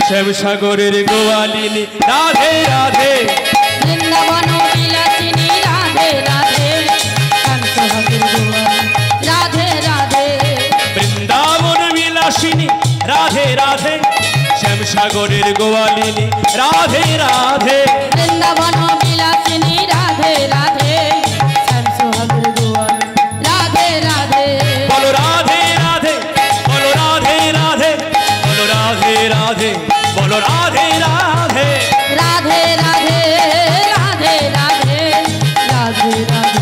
শ্যামসাগরের গোয়ালিনী রাধে রাধে, বৃন্দাবন বিলাসিনী রাধে রাধে, শ্যামসাগরের গোয়ালিনী রাধে রাধে, বৃন্দাবন বিলাসিনী রাধে রাধে, শ্যামসাগরের গোয়ালিনী রাধে রাধে, বৃন্দাবন বিলাসিনী রাধে রাধে, শ্যামসাগরের গোয়ালিনী রাধে রাধে। বলো রাধে রাধে, বলো রাধে রাধে, বলো রাধে রাধে, বলো রাধে রাধে, রাধে রাধে রাধে রাধে রাধে রাধে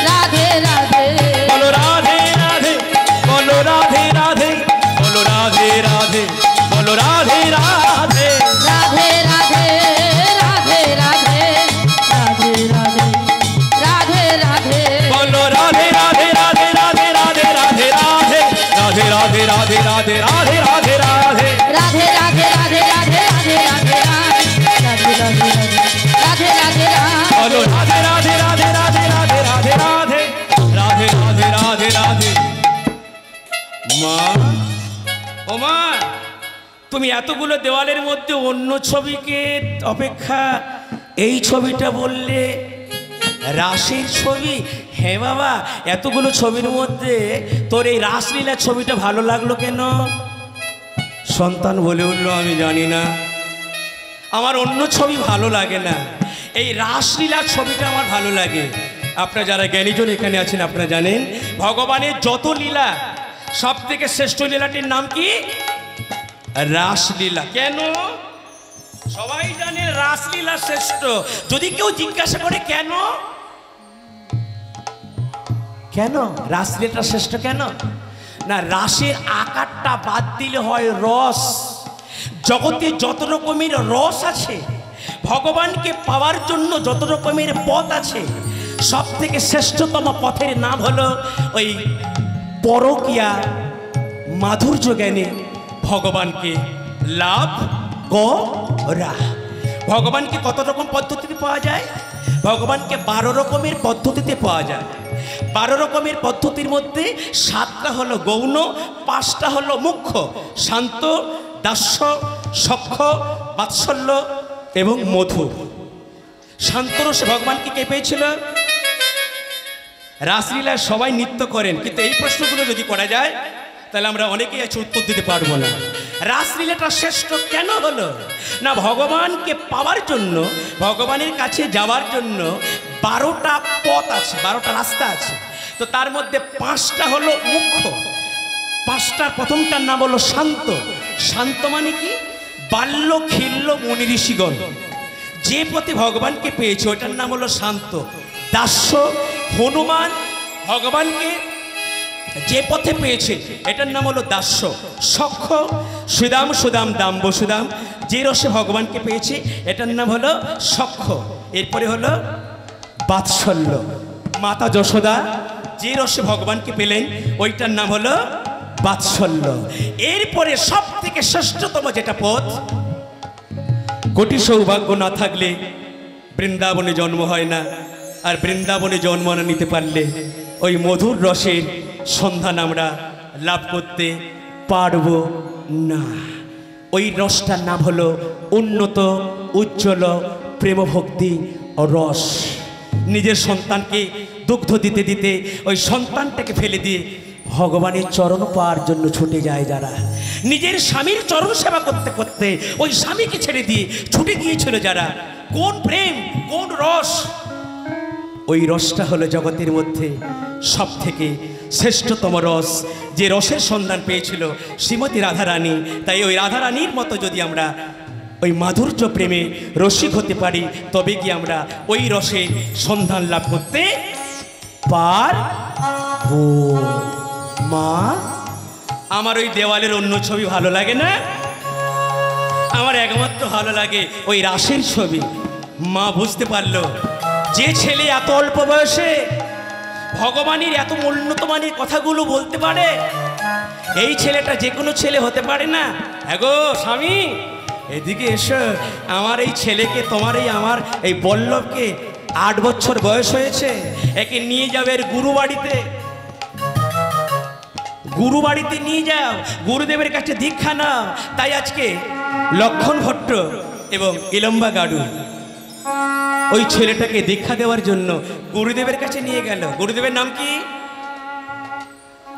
রাধে রাধে, বলো রাধে রাধে, বলো রাধে রাধে, বলো রাধে রাধে, বলো রাধে রাধে, রাধে রাধে রাধে রাধে রাধে রাধে রাধে রাধে, বলো রাধে রাধে রাধে রাধে রাধে রাধে রাধে, রাধে রাধে রাধে রাধে রাধে রাধে রাধে, রাধে রাধে রাধে রাধে রাধে রাধে রাধে রাধে রাধে রাধে, বলো রাধে রাধে রাধে রাধে রাধে রাধে রাধে, রাধে রাধে রাধে রাধে। মা, ও মা, তুমি এতগুলো দেওয়ালের মধ্যে অন্য ছবিকে অপেক্ষা এই ছবিটা বললে রাসের ছবি। হ্যাঁ বাবা, এতগুলো ছবির মধ্যে তোর এই রাসলীলা ছবিটা ভালো লাগলো কেন? সন্তান বলে উঠলো, আমি জানি না, আমার অন্য ছবি ভালো লাগে না, এই রাসলীলার ছবিটা আমার ভালো লাগে। আপনারা যারা জ্ঞানীজন এখানে আছেন আপনারা জানেন ভগবানের যত লীলা সব থেকে শ্রেষ্ঠ লীলাটির নাম কি? রাসলীলা। কেন? সবাই জানে রাসলীলা শ্রেষ্ঠ। যদি কেউ জিজ্ঞাসা করে কেন, কেন রাসলীলাটা শ্রেষ্ঠ কেন না, রাসের আকারটা বাদ দিলে হয় রস। জগতে যত রকমের রস আছে, ভগবানকে পাওয়ার জন্য যত রকমের পথ আছে, সব থেকে শ্রেষ্ঠতম পথের নাম হলো ওই পরকীয়া মাধুর্য জ্ঞানে ভগবানকে লাভ করা। ভগবানকে কত রকম পদ্ধতিতে পাওয়া যায়? ভগবানকে 12 রকমের পদ্ধতিতে পাওয়া যায়। 12 রকমের পদ্ধতির মধ্যে 7টা হলো গৌণ, 5টা হলো মুখ্য: শান্ত, দাস্য, সখ্য, বাৎসল্য এবং মধুর। শান্তরসে ভগবানকে কে পেয়েছিল? রাসলীলায় সবাই নৃত্য করেন, কিন্তু এই প্রশ্নগুলো যদি করা যায় তাহলে আমরা অনেকেই আছে উত্তর দিতে পারবো না। রাসলীলাটা শ্রেষ্ঠ কেন হলো না, ভগবানকে পাওয়ার জন্য, ভগবানের কাছে যাওয়ার জন্য 12টা পথ আছে, 12টা রাস্তা আছে। তো তার মধ্যে 5টা হলো মুখ্য। 5টার প্রথমটার নাম হলো শান্ত। শান্ত মানে কি? বাল্য খিল্য মুনি ঋষিগণ যে পথে ভগবানকে পেয়েছে ওটার নাম হলো শান্ত। দাস্য, হনুমান ভগবানকে যে পথে পেয়েছে এটার নাম হলো দাস্য। সখ্য, সুদাম, সুদাম দাম বসুদাম যে রসে ভগবানকে পেয়েছে এটার নাম হলো সখ্য। এরপরে হলো বাৎসল্য, মাতা যশোদা যে রসে ভগবানকে পেলেন ওইটার নাম হলো বাৎসল্য। এরপরে সব থেকে শ্রেষ্ঠতম যেটা পথ, কোটি সৌভাগ্য না থাকলে বৃন্দাবনে জন্ম হয় না, আর বৃন্দাবনে জন্ম না নিতে পারলে ওই মধুর রসের সন্ধান আমরা লাভ করতে পারব না। ওই রসটার নাম হলো উন্নত উজ্জ্বল প্রেমভক্তি রস। নিজের সন্তানকে দুগ্ধ দিতে দিতে ওই সন্তানটাকে ফেলে দিয়ে ভগবানের চরণ পাওয়ার জন্য ছুটে যায় যারা, নিজের স্বামীর চরণ সেবা করতে করতে ওই স্বামীকে ছেড়ে দিয়ে ছুটে গিয়েছিল যারা, কোন প্রেম, কোন রস! ওই রসটা হলো জগতের মধ্যে সব থেকে শ্রেষ্ঠতম রস, যে রসের সন্ধান পেয়েছিল শ্রীমতী রাধারানী। তাই ওই রাধারানীর মতো যদি আমরা ওই মাধুর্য প্রেমে রসিক হতে পারি তবে কি আমরা ওই রসের সন্ধান লাভ করতে পারবো। মা, আমার ওই দেওয়ালের অন্য ছবি ভালো লাগে না, আমার একমাত্র ভালো লাগে ওই রাসের ছবি। মা বুঝতে পারলো যে ছেলে এত অল্প বয়সে ভগবানের এত উন্নত মানের কথাগুলো বলতে পারে, এই ছেলেটা যে কোনো ছেলে হতে পারে না। এগো স্বামী, এদিকে এসো, আমার এই ছেলেকে, তোমার এই আমার এই বল্লভকে 8 বছর বয়স হয়েছে, একে নিয়ে যাবে এর গুরু বাড়িতে। গুরু বাড়িতে নিয়ে যাও, গুরুদেবের কাছে দীক্ষা নাও। তাই আজকে লক্ষণ ভট্ট এবং ইলম্বা গাড়ু ওই ছেলেটাকে দীক্ষা দেওয়ার জন্য গুরুদেবের কাছে নিয়ে গেল। গুরুদেবের নাম কি?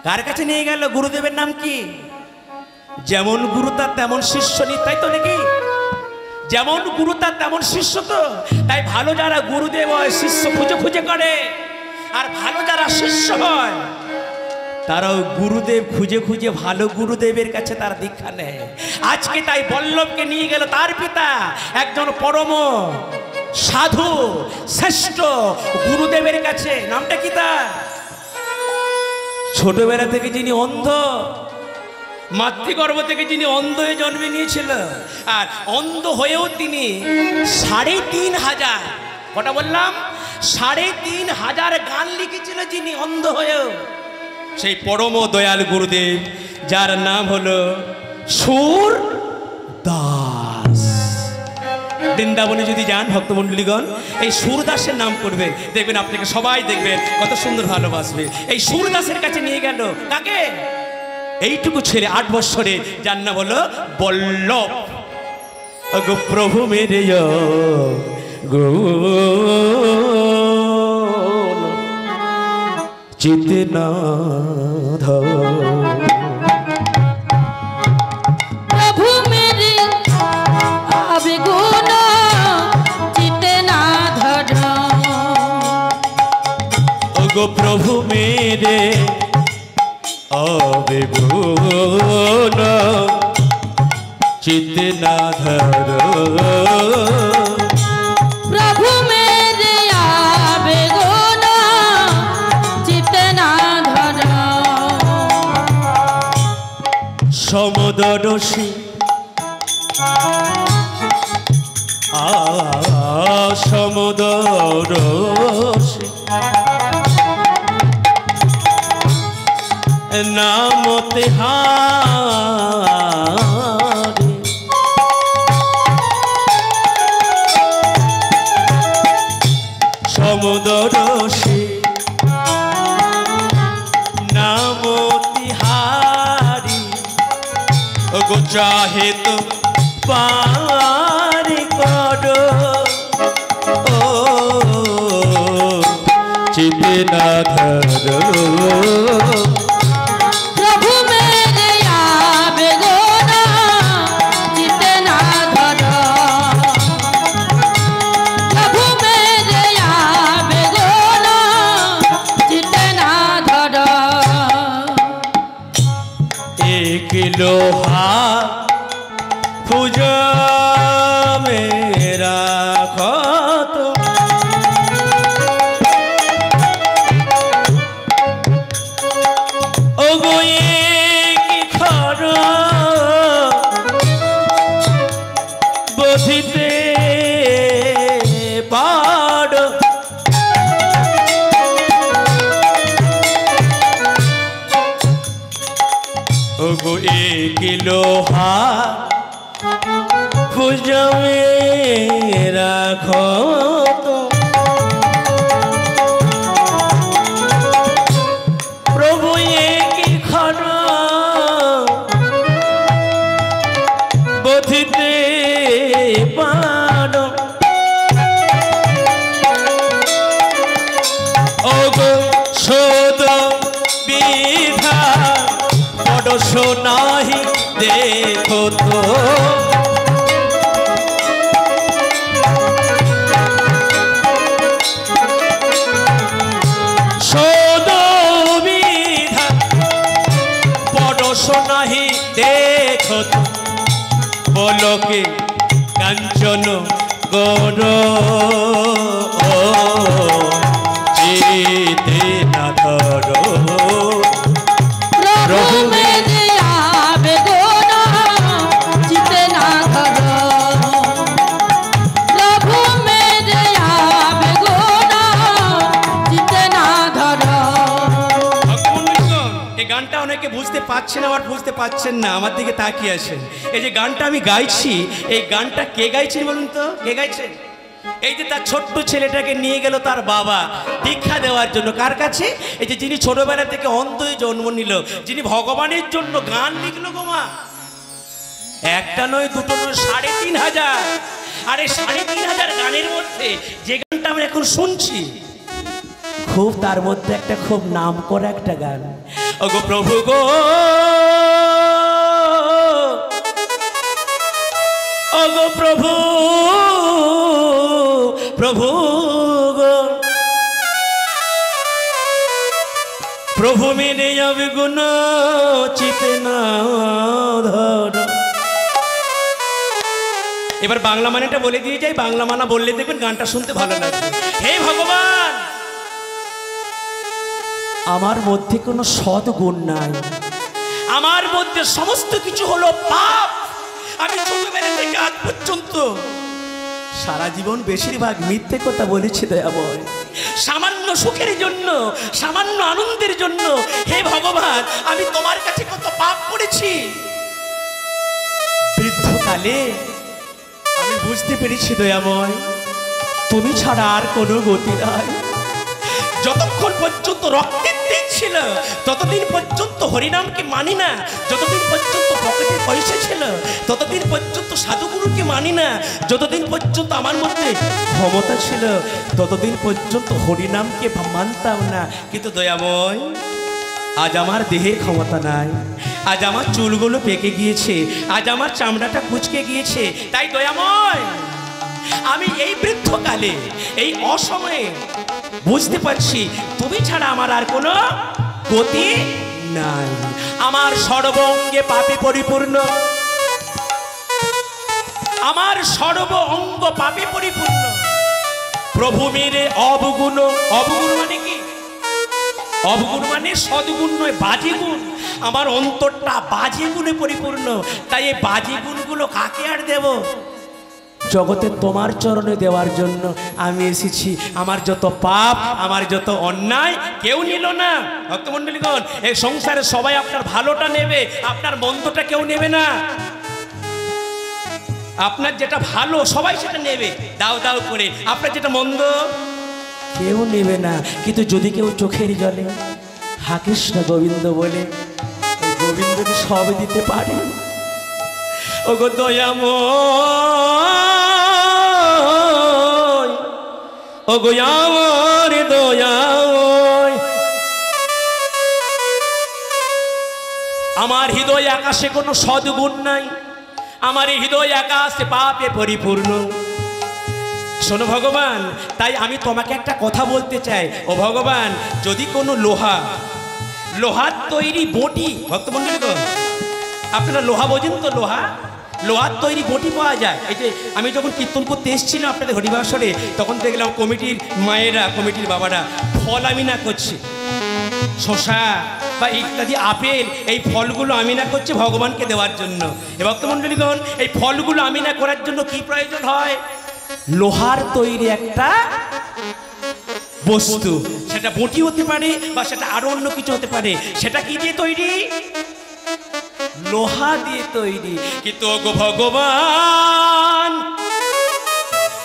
কার কাছে নিয়ে গেল? গুরুদেবের নাম কি? যেমন গুরু তার তেমন শিষ্য নি, তাই তো নাকি? যেমন গুরু তার তেমন শিষ্য তো। তাই ভালো যারা গুরুদেব হয় শিষ্য খুঁজে খুঁজে করে, আর ভালো যারা শিষ্য হয় তারাও গুরুদেব খুঁজে খুঁজে ভালো গুরুদেবের কাছে তারা দীক্ষা নেয়। আজকে তাই বল্লভকে নিয়ে গেল তার পিতা একজন পরম সাধু শ্রেষ্ঠ গুরুদেবের কাছে। নামটা কি তার? ছোটবেলা থেকে যিনি অন্ধ, মাতৃগর্ভ থেকে যিনি অন্ধ হয়ে জন্মে নিয়েছিল, আর অন্ধ হয়েও তিনি ৩৫০০, কটা বললাম? ৩৫০০ গান লিখেছিল যিনি অন্ধ হয়েও। সেই পরম দয়াল গুরুদেব যার নাম হলো সুরদাস। বৃন্দাবনে যদি যান ভক্তমণ্ডলীগণ, এই সুরদাসের নাম করবেন, দেখবেন আপনাকে সবাই দেখবেন কত সুন্দর ভালোবাসবে। এই সুরদাসের কাছে নিয়ে গেল কাকে? এইটুকু ছেলে ৮ বৎসরে, যার নাম হলো বল্লভ। গো প্রভু মেরে গো চিতনাধ, প্রভু মেরে আবেগুন চিতনাধর। গো প্রভু মেরে আবেগুন চিতনাধর, প্রভু মেরে আবেগুন চিতনাধর। সমদর্শী সমদর্শী নাম তেহারি, সমদর্শী নাম তিহারি। গো চাহে তো পারি করো ও চিতনাধর, প্রভু মেরে আবেগুন চিতনাধর। প্রভু মেরে আবেগুন চিতনাধর। এক লোহা পূজা মেরা ক্ষত, ও গো কি খর বধিতে পাড়, ও গো এক লোহা পূজা মেরা ক্ষত, প্রভু কি খর বধিতে পাড়, ও গো শোধ বিধা পড়শ নাহি দেখো তো, শোধ বিধা পড়শ নাহি দেখো তো, বলকে কাঞ্চন গৌর চিতনাধর, প্রভু মেরে আবেগুন চিতনাধর। প্রভু মেরে আবেগুন চিতনাধর। এই গানটা অনেকে বুঝতে পারছেন, আবার বুঝতে পারছেন না, আমার দিকে তাকিয়ে আছেন। এই যে গানটা আমি গাইছি, এই গানটা কে গাইছেন বলুন তো? কে গাইছেন? এই যে তার ছোট্ট ছেলেটাকে নিয়ে গেল তার বাবা দীক্ষা দেওয়ার জন্য। কার কাছে? এই যে যিনি ছোটবেলা থেকে অন্ধ হয়ে জন্ম নিল, যিনি ভগবানের জন্য গান লিখলো গো মা। একটা নয়, দুটো নয়, ৩৫০০। আর এই ৩৫০০ গানের মধ্যে যে গানটা আমরা এখন শুনছি, খুব তার মধ্যে একটা খুব নাম করা একটা গান। ওগো প্রভু গো, ওগো প্রভু, প্রভু গো, প্রভু মেনে যাবে গুণ চিতে না ধর। এবার বাংলা মানেটা বলে দিয়ে যাই, বাংলা মানা বললে দেখবেন গানটা শুনতে ভালো লাগবে। হে ভগবান, আমার মধ্যে কোনো সৎ গুণ নাই, আমার মধ্যে সমস্ত কিছু হলো পাপ। আমি ছোটবেলা থেকে আজ পর্যন্ত সারা জীবন বেশিরভাগ মিথ্যে কথা বলেছি দয়াময়। সামান্য সুখের জন্য, সামান্য আনন্দের জন্য হে ভগবান আমি তোমার কাছে কত পাপ করেছি। বৃদ্ধকালে আমি বুঝতে পেরেছি দয়াময়, তুমি ছাড়া আর কোনো গতি নাই। যতক্ষণ পর্যন্ত রক্তের দিন ছিল ততদিন পর্যন্ত হরিনামকে মানি না, যতদিন পর্যন্ত পকেটে পয়সা ছিল ততদিন পর্যন্ত সাধুগুরুকে মানি না, যতদিন পর্যন্ত আমার মধ্যে ক্ষমতা ছিল ততদিন পর্যন্ত হরিনামকে মানতাম না। কিন্তু দয়াময়, আজ আমার দেহে ক্ষমতা নাই, আজ আমার চুলগুলো পেকে গিয়েছে, আজ আমার চামড়াটা কুঁচকে গিয়েছে। তাই দয়াময়, আমি এই বৃদ্ধকালে, এই অসময়ে বুঝতে পারছি তুমি ছাড়া আমার আর কোনো গতি নাই। আমার সর্ব অঙ্গে পাপে পরিপূর্ণ, আমার সর্ব অঙ্গ পাপে পরিপূর্ণ। প্রভু মেরে অবগুণ, অবগুণ মানে কি? অবগুণ মানে সদ্গুণ নয়, বাজে গুণ। আমার অন্তরটা বাজে গুণে পরিপূর্ণ। তাই এই বাজে গুণগুলো কাকে আর দেব? জগতে তোমার চরণে দেওয়ার জন্য আমি এসেছি। আমার যত পাপ, আমার যত অন্যায় কেউ নিল না। ভক্তমণ্ডলীগণ, এই সংসারে সবাই আপনার ভালোটা নেবে, আপনার মন্দটা কেউ নেবে না। আপনার যেটা ভালো সবাই সেটা নেবে দাও দাও করে, আপনার যেটা মন্দ কেউ নেবে না। কিন্তু যদি কেউ চোখের জলে হা কৃষ্ণ গোবিন্দ বলে, গোবিন্দকে সব দিতে পারে। ওগো দয়াময়, ওগো আমার দয়াময়, আমার হৃদয় আকাশে কোনো সদ্গুণ নাই, আমার এই হৃদয় আকাশে পাপে পরিপূর্ণ। শোনো ভগবান, তাই আমি তোমাকে একটা কথা বলতে চাই। ও ভগবান, যদি কোনো লোহার তৈরি বটি, ভক্তমণ্ডলীগণ আপনারা লোহা বোঝেন তো? লোহার তৈরি বটি পাওয়া যায়। এই যে আমি যখন কীর্তন করতে এসেছিলাম আপনাদের হরিবাসরে, তখন দেখলাম কমিটির মায়েরা, কমিটির বাবারা ফল আমিনা করছে, শশা বা ইত্যাদি আপেল, এই ফলগুলো আমিনা করছে ভগবানকে দেওয়ার জন্য। ভক্তমণ্ডলীগণ, এই ফলগুলো আমিনা করার জন্য কি প্রয়োজন হয়? লোহার তৈরি একটা বস্তু। সেটা বটি হতে পারে বা সেটা আরো অন্য কিছু হতে পারে। সেটা কি দিয়ে তৈরি? লোহা দিয়ে তৈরি। কিন্তু ওগো ভগবান,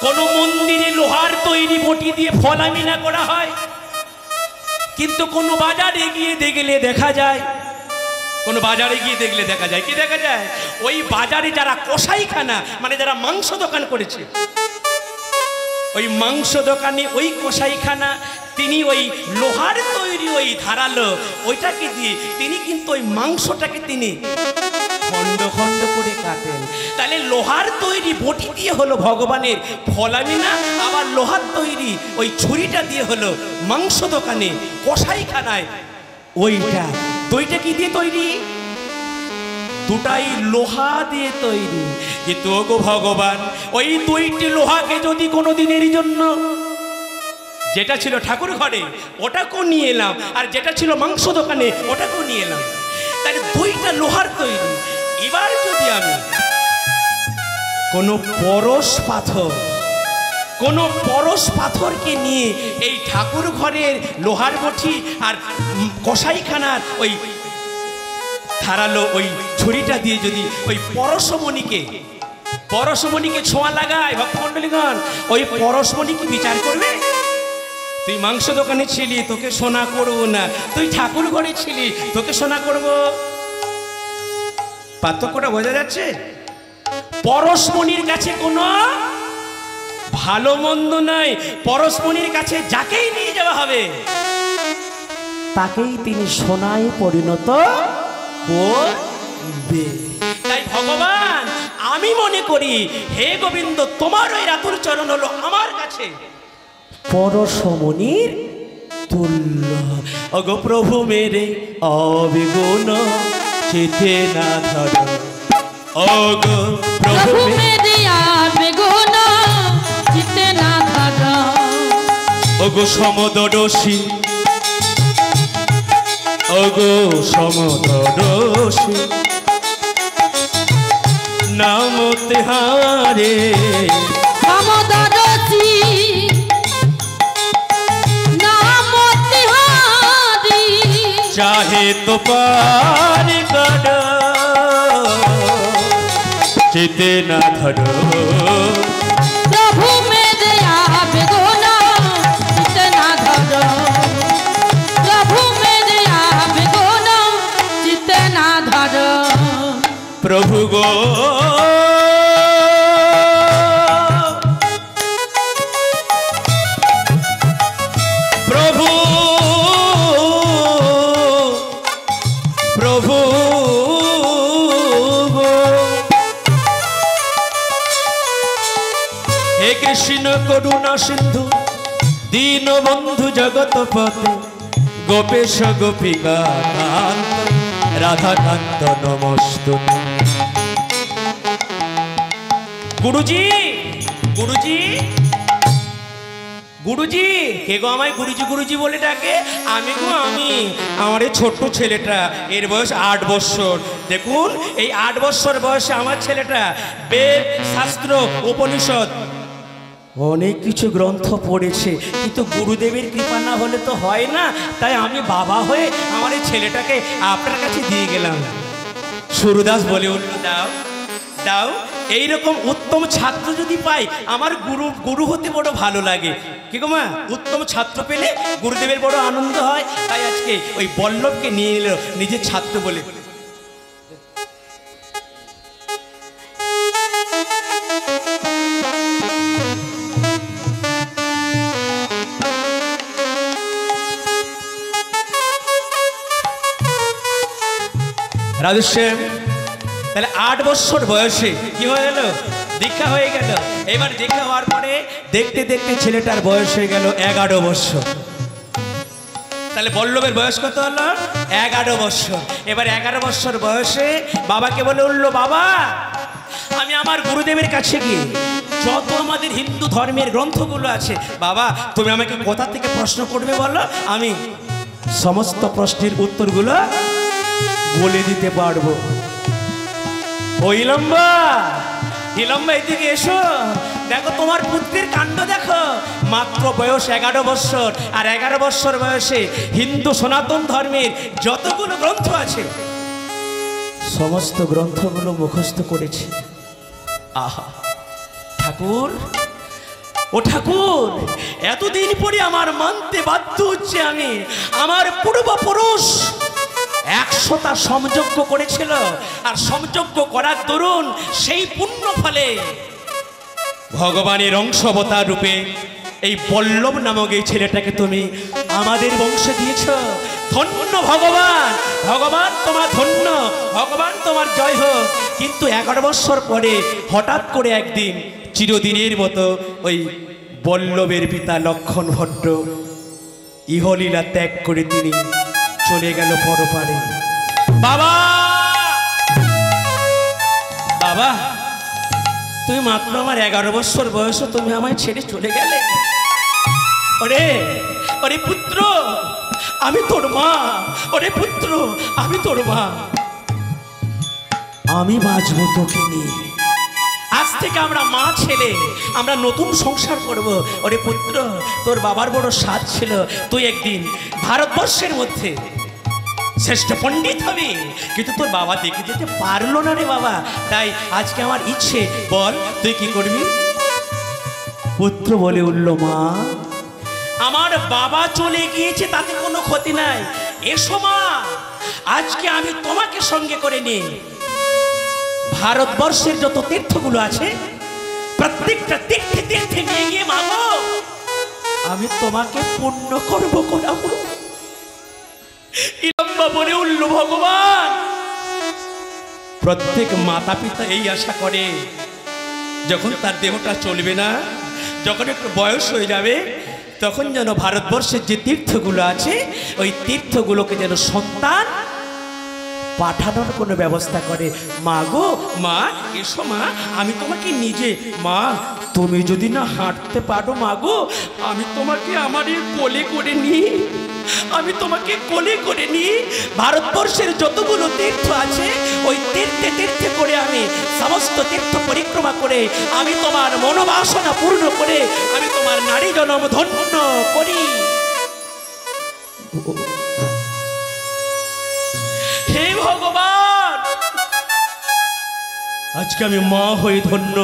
কোন মন্দিরে লোহার তৈরি বটি দিয়ে ফল আমিনা করা হয়, কিন্তু কোন বাজারে গিয়ে দেখলে দেখা যায়, কোন বাজারে গিয়ে দেখলে দেখা যায় কি দেখা যায়? ওই বাজারে যারা কসাইখানা মানে যারা মাংস দোকান করেছে, ওই মাংস দোকানে ওই কসাইখানা তিনি ওই লোহার তৈরি ওই ধারালো ওইটাকে দিয়ে তিনি কিন্তু ওই মাংসটাকে তিনি খণ্ড খণ্ড করে কাটেন। তাহলে লোহার তৈরি বটি দিয়ে হলো ভগবানের ফলামিনা, আবার লোহার তৈরি ওই ছুরিটা দিয়ে হলো মাংস দোকানে কসাইখানায় ওইটা। দুইটা কি দিয়ে তৈরি? দুটাই লোহা দিয়ে তৈরি। কিন্তু ওগো ভগবান, ওই দুইটি লোহাকে যদি কোনো দিনের জন্য, যেটা ছিল ঠাকুর ঘরে ওটাকেও নিয়ে এলাম, আর যেটা ছিল মাংস দোকানে ওটাকেও নিয়ে এলাম, তাহলে দুইটা লোহার তৈরি। এবার যদি আমি কোনো পরশ পাথরকে নিয়ে এই ঠাকুর ঘরের লোহার বটি আর কসাইখানার ওই ধারালো ওই ছুরিটা দিয়ে যদি ওই পরশমণিকে পরশমণিকে ছোঁয়া লাগায় ভক্তমণ্ডলীগণ, ওই পরশমণি কি বিচার করবে? তুই মাংস দোকানে ছিলি, তোকে সোনা করবো না। তুই ঠাকুর ঘরে ছিলি, তোকে সোনা করব। পার্থক্যটা বোঝা যাচ্ছে? পরশমণির কাছে কোনো ভালো মন্দ নাই। পরশমণির কাছে যাকেই নিয়ে যাওয়া হবে তাকেই তিনি সোনায় পরিণত করবে। তাই ভগবান, আমি মনে করি হে গোবিন্দ, তোমার ওই রাতুর চরণ হলো আমার কাছে পরশমণির তুল্য। অগো প্রভু মেরে অবিগুণ চিতে না ধর, অগো প্রভু মেরে অবিগুণ চিতে না ধর, অগো সমদরসী, অগো সমদরসী নাম তেহারে, সমদরসী নাম তেহারি, चाहे तो पार करो चिते न धरो, प्रभु मेरे आवेगुण चिते ना धरो, प्रभु मेरे आवेगुण चिते ना धरो। प्रभु गो प्रभु प्रभु गो, हे कृष्ण करुणा सिंधु दीन बंधु जगत पते, गोपेश गोपिका कांत राधा कांत नमस्तुते। गुरुजी गुरुजी গুরুজি, কে গো আমায় গুরুজি গুরুজি বলে ডাকে? আমি গো আমি, আমার এই ছোট্ট ছেলেটা, এর বয়স 8 বছর। দেখুন, এই 8 বছর বয়সে আমার ছেলেটা বেদ শাস্ত্র উপনিষদ অনেক কিছু গ্রন্থ পড়েছে, কিন্তু গুরুদেবের কৃপা না হলে তো হয় না। তাই আমি বাবা হয়ে আমার এই ছেলেটাকে আপনার কাছে দিয়ে গেলাম। সুরদাস বলে উঠল, দাও দাও, এইরকম উত্তম ছাত্র যদি পাই আমার গুরু হতে বড় ভালো লাগে। কি গো মা, উত্তম ছাত্র পেলে গুরুদেবের বড় আনন্দ হয়। তাই আজকে ওই বল্লভকে নিয়ে এলো নিজের ছাত্র বলে। রাধেশ্যাম, তাহলে 8 বছর বয়সে কি হয়ে গেল? দীক্ষা হয়ে গেল। এবার দীক্ষা হওয়ার পরে দেখতে দেখতে ছেলেটার বয়স হয়ে গেল 11 বছর। তাহলে বল্লভের বয়স কত হলো? 11 বছর। এবার 11 বছর বয়সে বাবাকে বলে উঠল, বাবা আমি আমার গুরুদেবের কাছে গিয়ে যত আমাদের হিন্দু ধর্মের গ্রন্থগুলো আছে, বাবা তুমি আমাকে কোথা থেকে প্রশ্ন করবে বলো, আমি সমস্ত প্রশ্নের উত্তরগুলো বলে দিতে পারবো। ওই লম্বা হিলম্বা, এদিকে এসো, দেখো তোমার পুত্রের কাণ্ড দেখো। মাত্র বয়স 11 বছর, আর 11 বছর বয়সে হিন্দু সনাতন ধর্মের যতগুলো গ্রন্থ আছে সমস্ত গ্রন্থগুলো মুখস্থ করেছে। আহা ঠাকুর, ও ঠাকুর, এতদিন পরে আমার মানতে বাধ্য হচ্ছে, আমি আমার পূর্বপুরুষ 100টা সমযজ্ঞ করেছিল, আর সমযজ্ঞ করার দরুন সেই পুণ্য ফলে ভগবানের অংশবতার রূপে এই বল্লভ নামক এই ছেলেটাকে তুমি আমাদের বংশে দিয়েছ। ধন্য ভগবান, ভগবান তোমার ধন্য, ভগবান তোমার জয় হোক। কিন্তু 11 বছর পরে হঠাৎ করে একদিন চিরদিনের মতো ওই বল্লভের পিতা লক্ষণ ভট্ট ইহলীলা ত্যাগ করে তিনি চলে গেল পরপারে। বাবা বাবা, তুমি মাত্র আমার 11 বছর বয়সে তুমি আমায় ছেড়ে চলে গেলে। ওরে ওরে পুত্র, আমি তোর মা। ওরে পুত্র, আমি তোর মা। আমি বাঁচবো তোকে নিয়ে। আজ থেকে আমরা মা ছেলে, আমরা নতুন সংসার করব। ওরে পুত্র, তোর বাবার বড় সাধ ছিল, তুই একদিন ভারতবর্ষের মধ্যে শ্রেষ্ঠ পণ্ডিত হবে, কিন্তু তোর বাবা দেখে যেতে পারলো না রে বাবা। তাই আজকে আমার ইচ্ছে, বল তুই কি করবি? পুত্র বলে উঠল, মা আমার বাবা চলে গিয়েছে, তাতে কোনো ক্ষতি নাই। এসো মা, আজকে আমি তোমাকে সঙ্গে করে নিই ভারতবর্ষের যত তীর্থগুলো আছে প্রত্যেকটা তীর্থে তীর্থে নিয়ে গিয়ে মাগো আমি তোমাকে পুণ্য করব করাবো। ইলম্বা বলে উঠল, ভগবান প্রত্যেক মাতা পিতা এই আশা করে যখন তার দেহটা চলবে না, যখন একটু বয়স হয়ে যাবে, তখন যেন ভারতবর্ষের যে তীর্থগুলো আছে ওই তীর্থগুলোকে যেন সন্তান পাঠানোর কোনো ব্যবস্থা করে। মা গো, মা এসো মা, আমি তোমাকে নিজে, মা তুমি যদি না হাঁটতে পারো মা গো, আমি তোমাকে আমার কোলে করে নিই, আমি তোমাকে কোলে করে নিই ভারতবর্ষের যতগুলো তীর্থ আছে ওই তীর্থে তীর্থে করে আমি সমস্ত তীর্থ পরিক্রমা করে আমি তোমার মনোবাসনা পূর্ণ করে আমি তোমার নারী জনম ধন্য করি। হে ভগবান, আজকে আমি মা হয়ে ধন্য।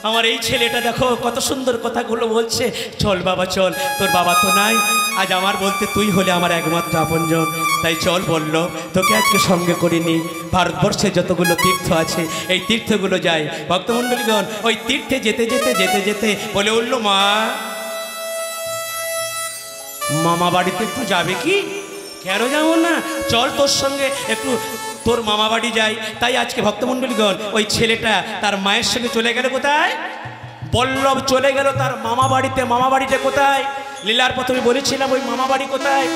আমার এই ছেলেটা দেখো কত সুন্দর কথাগুলো বলছে। চল বাবা চল, তোর বাবা তো নাই, আজ আমার বলতে তুই হলে আমার একমাত্র আপনজন। তাই চল বলল, তোকে আজকে সঙ্গে করিনি। ভারতবর্ষে যতগুলো তীর্থ আছে এই তীর্থগুলো যাই। ভক্তমণ্ডলীগণ ওই তীর্থে যেতে যেতে যেতে যেতে বলে উঠল, মা মামা বাড়িতে একটু যাবে কি? কেন যাবো না, চল তোর সঙ্গে একটু তোর মামা বাড়ি যাই। তাই আজকে ভক্তমণ্ডলীগণ ওই ছেলেটা তার মায়ের সঙ্গে চলে গেল কোথায়? বল্লভ চলে গেল তার মামা বাড়িতে। মামা বাড়িটা কোথায়? লীলার প্রথমে বলেছিলাম ওই মামা বাড়ি কোথায়?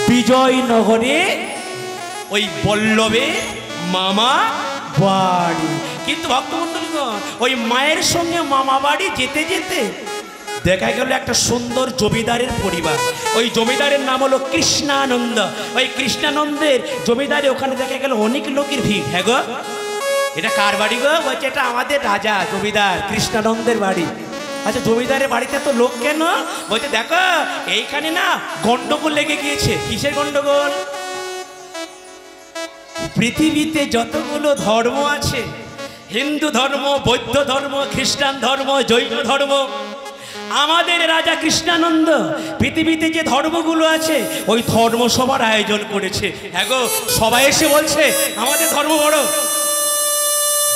বিজয়নগরে ওই বল্লভে মামা বাড়ি। কিন্তু ভক্তমণ্ডলীগণ ওই মায়ের সঙ্গে মামা বাড়ি যেতে যেতে দেখা গেল একটা সুন্দর জমিদারের পরিবার। ওই জমিদারের নাম হলো কৃষ্ণানন্দ। ওই কৃষ্ণানন্দের জমিদারে ওখানে দেখা গেল অনেক লোকের ভিড়। হ্যাঁ গো, এটা কার বাড়ি গো? বলছে এটা আমাদের রাজা জমিদার কৃষ্ণানন্দের বাড়ি। আচ্ছা জমিদারের বাড়িতে তো লোক কেন? বলছে দেখো এইখানে না গন্ডগোল লেগে গিয়েছে। কিসের গন্ডগোল? পৃথিবীতে যতগুলো ধর্ম আছে, হিন্দু ধর্ম, বৌদ্ধ ধর্ম, খ্রিস্টান ধর্ম, জৈন ধর্ম, আমাদের রাজা কৃষ্ণানন্দ পৃথিবীতে যে ধর্মগুলো আছে ওই ধর্ম সভার আয়োজন করেছে। হ্যাঁ গো, সবাই এসে বলছে আমাদের ধর্ম বড়,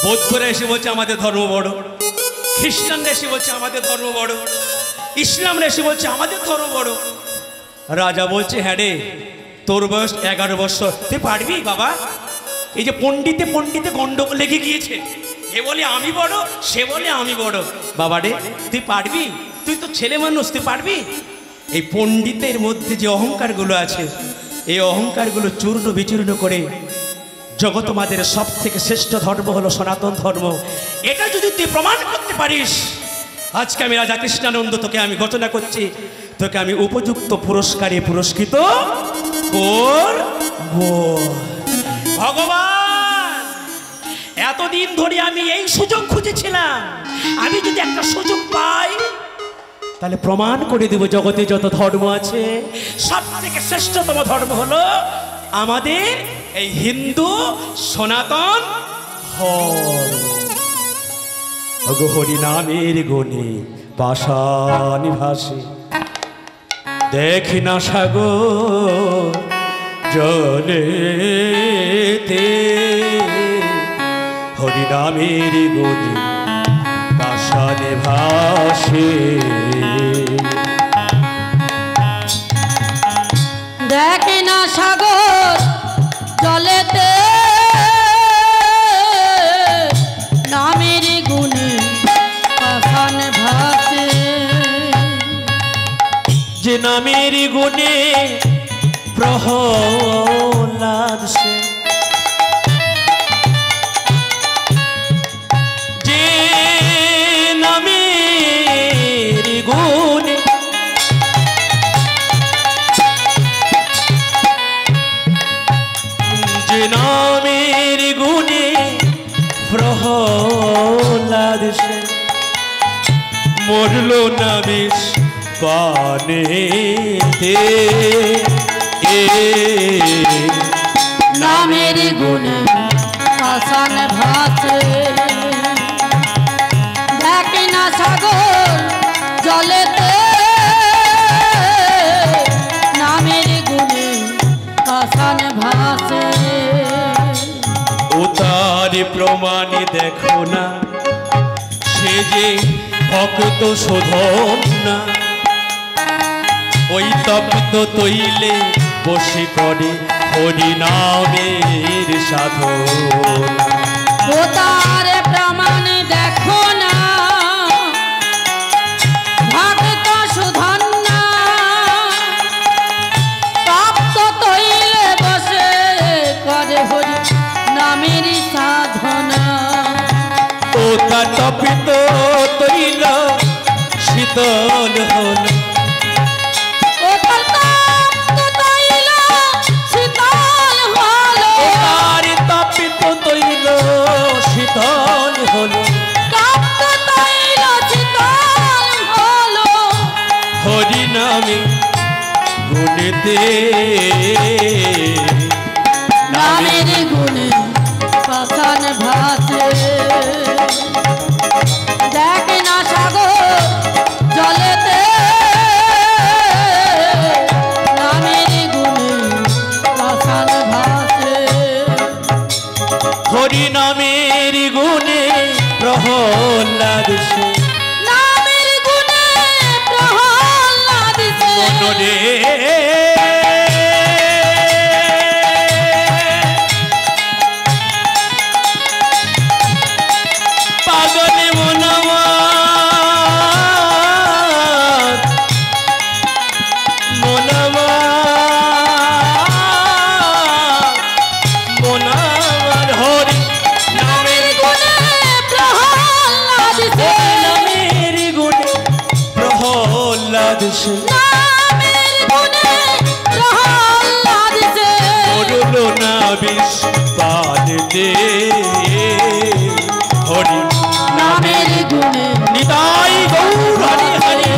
বৌদ্ধরা এসে বলছে আমাদের ধর্ম বড়, খ্রিস্টানরা এসে বলছে আমাদের ধর্ম বড়, ইসলামরা এসে বলছে আমাদের ধর্ম বড়। রাজা বলছে, হ্যাঁ রে তোর বয়স 11 বছর, তুই পারবি বাবা? এই যে পণ্ডিতে পণ্ডিতে গন্ডগোল লেগে গিয়েছে, এ বলে আমি বড়, সে বলে আমি বড়। বাবা রে তুই পারবি? তুই তো ছেলে মানুষ, তুই পারবি? এই পণ্ডিতের মধ্যে যে অহংকারগুলো আছে এই অহংকারগুলো চূর্ণ বিচূর্ণ করে জগতমাদের সব থেকে শ্রেষ্ঠ ধর্ম হলো সনাতন ধর্ম। এটা যদি তুই প্রমাণ করতে পারিস, আজকে আমি রাজা কৃষ্ণানন্দ তোকে আমি ঘোষণা করছি, তোকে আমি উপযুক্ত পুরস্কারে পুরস্কৃত করব। ভগবান এতদিন ধরে আমি এই সুযোগ খুঁজেছিলাম, আমি যদি একটা সুযোগ পাই তাহলে প্রমাণ করে দেব জগতে যত ধর্ম আছে সব থেকে শ্রেষ্ঠতম ধর্ম হলো আমাদের এই হিন্দু সনাতন ধর্ম। হরি নামের গুণে পাষাণী ভাসে দেখি না সাগর জলেতে, হরি নামের গুণে পাষাণী ভাসে দেখে না সাগর জলেতে, নামের গুণে পাষাণ ভাসে, যে নামের গুণে প্রহ্লাদ সে, যে নামের গুণে যে নামের গুণে প্রহ্লাদ সে মরল না বিষ পানেতে, নামের গুণে আসান ভাসে দেখ না সাগর জলেতে নামের গুণে আসান ভাসে ও তার প্রমাণে দেখো না সে যে ভক্ত শোধন না ওই তপ্ত তৈলে বসে করে হরি নামের সাধনা ও তার প্রমাণে দেখো না ভক্ত শোধন না তপ্ত তৈলে বসে করে হরি নামের সাধনা ও তার তপিত তৈল শীতল হল ও তার তপ্ত তৈল শীতল হলো আর তপিত তৈল শীতল হল তপ্ত তৈল শীতল হলো হরি নামে গুণেতে নামের গুণে পাষাণ ভাসে দেখ না সাগর জলেতে নামের গুণে পাষাণ ভাসে হরি নামের গুণে প্রহ্লাদ সে নামের গুণে প্রহ্লাদ সে মনরে পাগলে মনমার মনমার হরি নামের গুণে প্রহ্লাদ সে নামের গুণে প্রহ্লাদ সে নামের গুণে প্রহ্লাদ সে করুল না বিষ পান দে হরি নামের গুণে নিতাই গৌর হরি হরি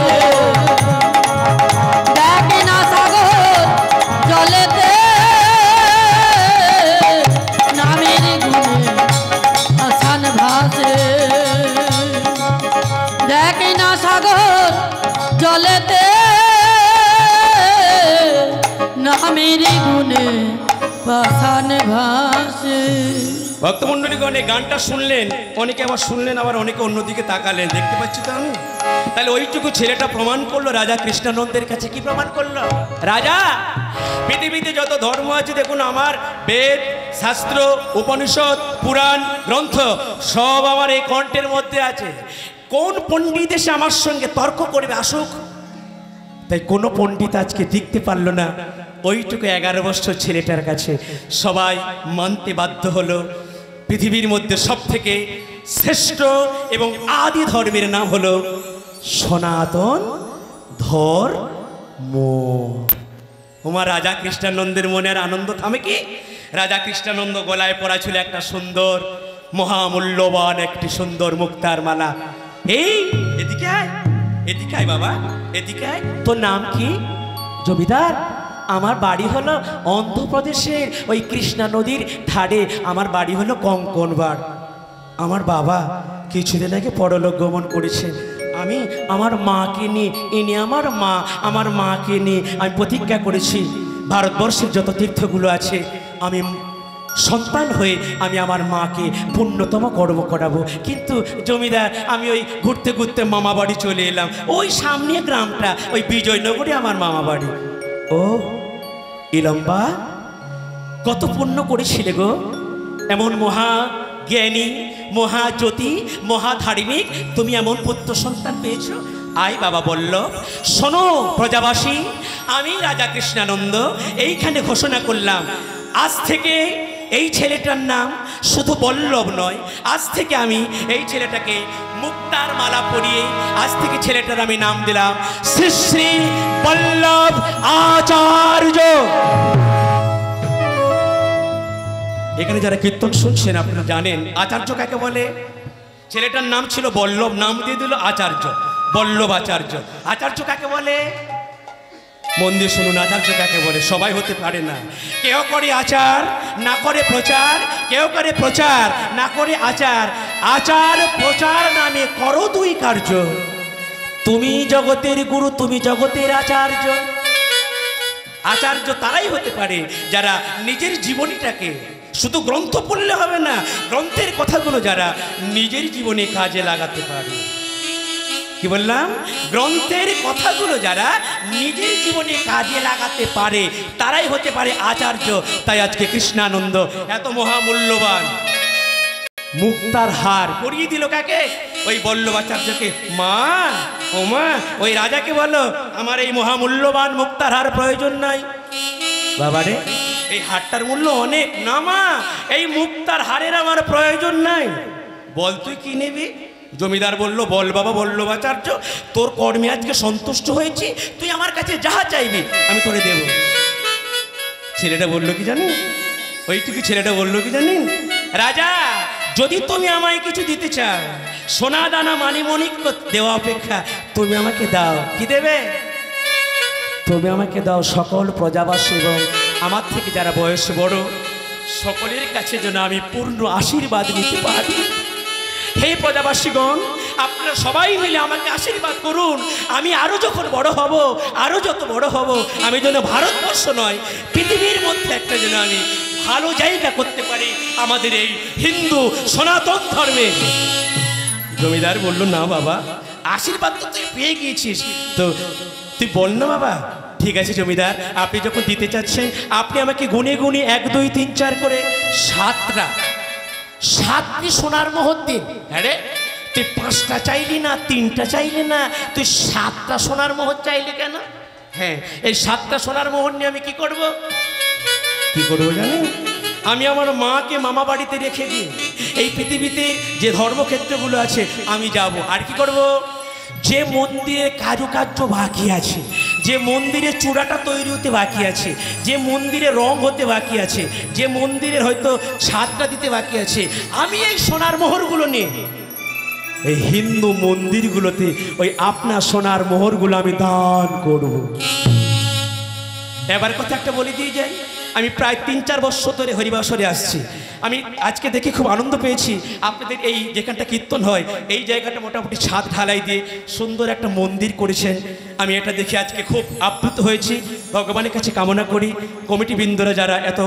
দেখ না সাগর জলেতে নামের গুণে আসান ভাসে দেখ না সাগর জলেতে নামের গুণে আসান ভাসে ভক্তমণ্ডলীগণ এই গানটা শুনলেন, অনেকে আবার শুনলেন, আবার অনেকে অন্যদিকে তাকালেন, দেখতে পাচ্ছি তো আমি। তাহলে ওইটুকু ছেলেটা প্রমাণ করলো রাজা কৃষ্ণানন্দের কাছে। কি প্রমাণ করলো? রাজা, পৃথিবীতে যত ধর্ম আছে দেখুন, আমার বেদ শাস্ত্র উপনিষদ পুরাণ গ্রন্থ সব আমার এই কণ্ঠের মধ্যে আছে। কোন পণ্ডিত এসে আমার সঙ্গে তর্ক করবে? আসুক। তাই কোনো পণ্ডিত আজকে দেখতে পারলো না। ওইটুকু 11 বছর ছেলেটার কাছে সবাই মানতে বাধ্য হলো। পৃথিবীর মধ্যে সব থেকে শ্রেষ্ঠ এবং আদি ধর্মের নাম হলো সনাতন ধর্ম। ওমা রাজা কৃষ্ণানন্দের মনে আর আনন্দ থামে কি? রাজা কৃষ্ণানন্দ গলায় পরা ছিল একটা সুন্দর মহামূল্যবান একটি সুন্দর মুক্তার মালা। এই এদিকে আয়, এদিকে আয় বাবা, এদিকে আয়। তোর নাম কি? জমিদার, আমার বাড়ি হলো অন্ধ্রপ্রদেশের ওই কৃষ্ণা নদীর ধারে। আমার বাড়ি হলো কঙ্কনবাড়। আমার বাবা কিছুদিন আগে পরলোক গমন করেছে। আমি আমার মাকে নিয়ে, ইনি আমার মাকে নিয়ে আমি প্রতিজ্ঞা করেছি ভারতবর্ষের যত তীর্থগুলো আছে আমি সন্তান হয়ে আমি আমার মাকে পুণ্যতম কর্ম করাবো। কিন্তু জমিদার, আমি ওই ঘুরতে ঘুরতে মামা বাড়ি চলে এলাম। ওই সামনে গ্রামটা, ওই বিজয়নগরে আমার মামা বাড়ি। ও ইলম্বা, কত পুণ্য করেছিলে গো, এমন মহা জ্ঞানী, মহাজ্যোতি, মহাধার্মিক তুমি এমন পুত্র সন্তান পেয়েছো। আই বাবা বলল, শোনো প্রজাবাসী, আমি রাজা কৃষ্ণানন্দ এইখানে ঘোষণা করলাম, আজ থেকে এই ছেলেটার নাম শুধু বল্লভ নয়, আজ থেকে আমি এই ছেলেটাকে মুক্তার মালা পরিয়ে আজ থেকে ছেলেটার আমি নাম দিলাম শ্রী শ্রী বল্লভ আচার্য। এখানে যারা কীর্তন শুনছেন আপনারা জানেন আচার্য কাকে বলে। ছেলেটার নাম ছিল বল্লভ, নাম দিয়ে দিল আচার্য, বল্লভ আচার্য। আচার্য কাকে বলে? মন দিয়ে শুনুন, আচার্য কাকে বলে? সবাই হতে পারে না। কেউ করে আচার, না করে প্রচার। কেউ করে প্রচার, না করে আচার। আচার প্রচার নামে করো দুই কার্য। তুমি জগতের গুরু, তুমি জগতের আচার্য। আচার্য তারাই হতে পারে যারা নিজের জীবনীটাকে, শুধু গ্রন্থ পড়লে হবে না, গ্রন্থের কথাগুলো যারা নিজের জীবনে কাজে লাগাতে পারে। কি বললাম? গ্রন্থের কথাগুলো যারা নিজের জীবনে কাজে লাগাতে পারে তারাই হতে পারে আচার্য। তাই আজকে কৃষ্ণানন্দ এত মহামূল্যবান মুক্তার হার পরিয়ে দিল কাকে? ওই বল্লভাচার্যকে। মা, ও মা, ওই রাজাকে বলো আমার এই মহামূল্যবান মুক্তার হার প্রয়োজন নাই। বাবারে, এই হারটার মূল্য অনেক না মা, এই মুক্তার হারের আমার প্রয়োজন নাই। বল তুই কি নিবি? জমিদার বলল, বল বাবা বল্লভাচার্য, তোর কর্মে আজকে সন্তুষ্ট হয়েছি, তুই আমার কাছে যাহা চাইবি আমি তোরে দেব। ছেলেটা বললো কি জানি, ওইটুকু ছেলেটা বললো কি জানি, রাজা যদি তুমি আমায় কিছু দিতে চাও, সোনা দানা মানিমণিক দেওয়া অপেক্ষা তুমি আমাকে দাও। কি দেবে? তুমি আমাকে দাও সকল প্রজাবাসী এবং আমার থেকে যারা বয়সে বড় সকলের কাছে যেন আমি পূর্ণ আশীর্বাদ নিতে পারি। হে প্রজাবাসীগণ, আপনারা সবাই মিলে আমাকে আশীর্বাদ করুন। আমি আরো যখন বড় হব, আরো যত বড় হব, আমি যেন ভারতবর্ষ নয় পৃথিবীর মধ্যে একটা যেন আমি ভালো জায়গা করতে পারি আমাদের এই হিন্দু সনাতন ধর্মে। জমিদার বলল, না বাবা, আশীর্বাদ তো তুই পেয়ে গিয়েছিস, তো তুই বল না বাবা। ঠিক আছে জমিদার, আপনি যখন দিতে চাচ্ছেন আপনি আমাকে গুনে গুনে 1 2 3 4 করে 7টি সোনার মোহর দিন। হ্যাঁ রে, তুই 5টা চাইলি না, 3টা চাইলি না, তুই 7টা সোনার মোহর চাইলি কেন? হ্যাঁ, এই 7টা সোনার মোহর নিয়ে আমি কি করব? কি করবো জানেন? আমি আমার মাকে মামা বাড়িতে রেখে দিই, এই পৃথিবীতে যে ধর্মক্ষেত্রগুলো আছে আমি যাব। আর কি করব? যে মন্দিরের কারুকার্য বাকি আছে, যে মন্দিরের চূড়াটা তৈরি হতে বাকি আছে, যে মন্দিরে রং হতে বাকি আছে, যে মন্দিরের হয়তো ছাদটা দিতে বাকি আছে, আমি এই সোনার মোহরগুলো নিয়ে এই হিন্দু মন্দিরগুলোতে ওই আপনার সোনার মোহরগুলো আমি দান করব। এবার কথা একটা বলে দিয়ে যাই, আমি প্রায় 3-4 বছর ধরে হরিবাসরে আসছি। আমি আজকে দেখে খুব আনন্দ পেয়েছি। আপনাদের এই যেখানটা কীর্তন হয় এই জায়গাটা মোটামুটি ছাদ ঢালাই দিয়ে সুন্দর একটা মন্দির করেছেন। আমি এটা দেখে আজকে খুব আপ্লুত হয়েছি। ভগবানের কাছে কামনা করি কমিটিবৃন্দরা যারা এত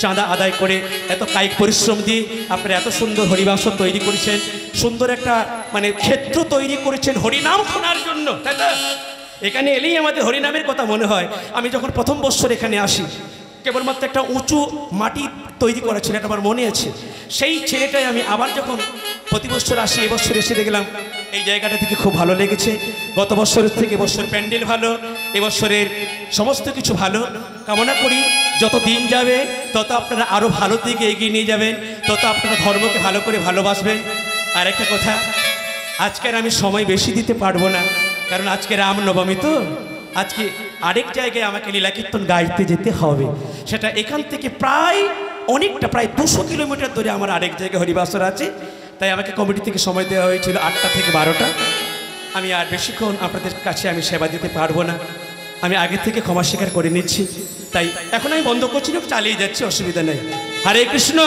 চাঁদা আদায় করে এত কায়িক পরিশ্রম দিয়ে আপনারা এত সুন্দর হরিবাসর তৈরি করেছেন, সুন্দর একটা মানে ক্ষেত্র তৈরি করেছেন হরিনাম শোনার জন্য, তাই তো? এখানে এলেই আমাদের হরিনামের কথা মনে হয়। আমি যখন প্রথম বছর এখানে আসি কেবলমাত্র একটা উঁচু মাটি তৈরি করা ছিল, এটা আমার মনে আছে। সেই ছেলেটাই আমি আবার যখন প্রতি বছর আসি, এবছর এসে দেখলাম এই জায়গাটা থেকে খুব ভালো লেগেছে। গত বছরের থেকে এবছর প্যান্ডেল ভালো, এবছরের সমস্ত কিছু ভালো। কামনা করি যত দিন যাবে তত আপনারা আরও ভালো দিকে এগিয়ে নিয়ে যাবেন, তত আপনারা ধর্মকে ভালো করে ভালোবাসবেন। আর একটা কথা, আজকের আমি সময় বেশি দিতে পারবো না, কারণ আজকে রামনবমী, তো আজকে আরেক জায়গায় আমাকে লীলা কীর্তন গাইতে যেতে হবে। সেটা এখান থেকে প্রায় অনেকটা, প্রায় 200 কিলোমিটার দূরে আমার আরেক জায়গায় হরিবাসর আছে। তাই আমাকে কমিটি থেকে সময় দেওয়া হয়েছিল 8টা থেকে 12টা। আমি আর বেশিক্ষণ আপনাদের কাছে আমি সেবা দিতে পারবো না, আমি আগে থেকে ক্ষমা স্বীকার করে নিচ্ছি। তাই এখন আমি বন্ধ করছি না, চালিয়ে যাচ্ছি, অসুবিধা নেই। হরে কৃষ্ণ,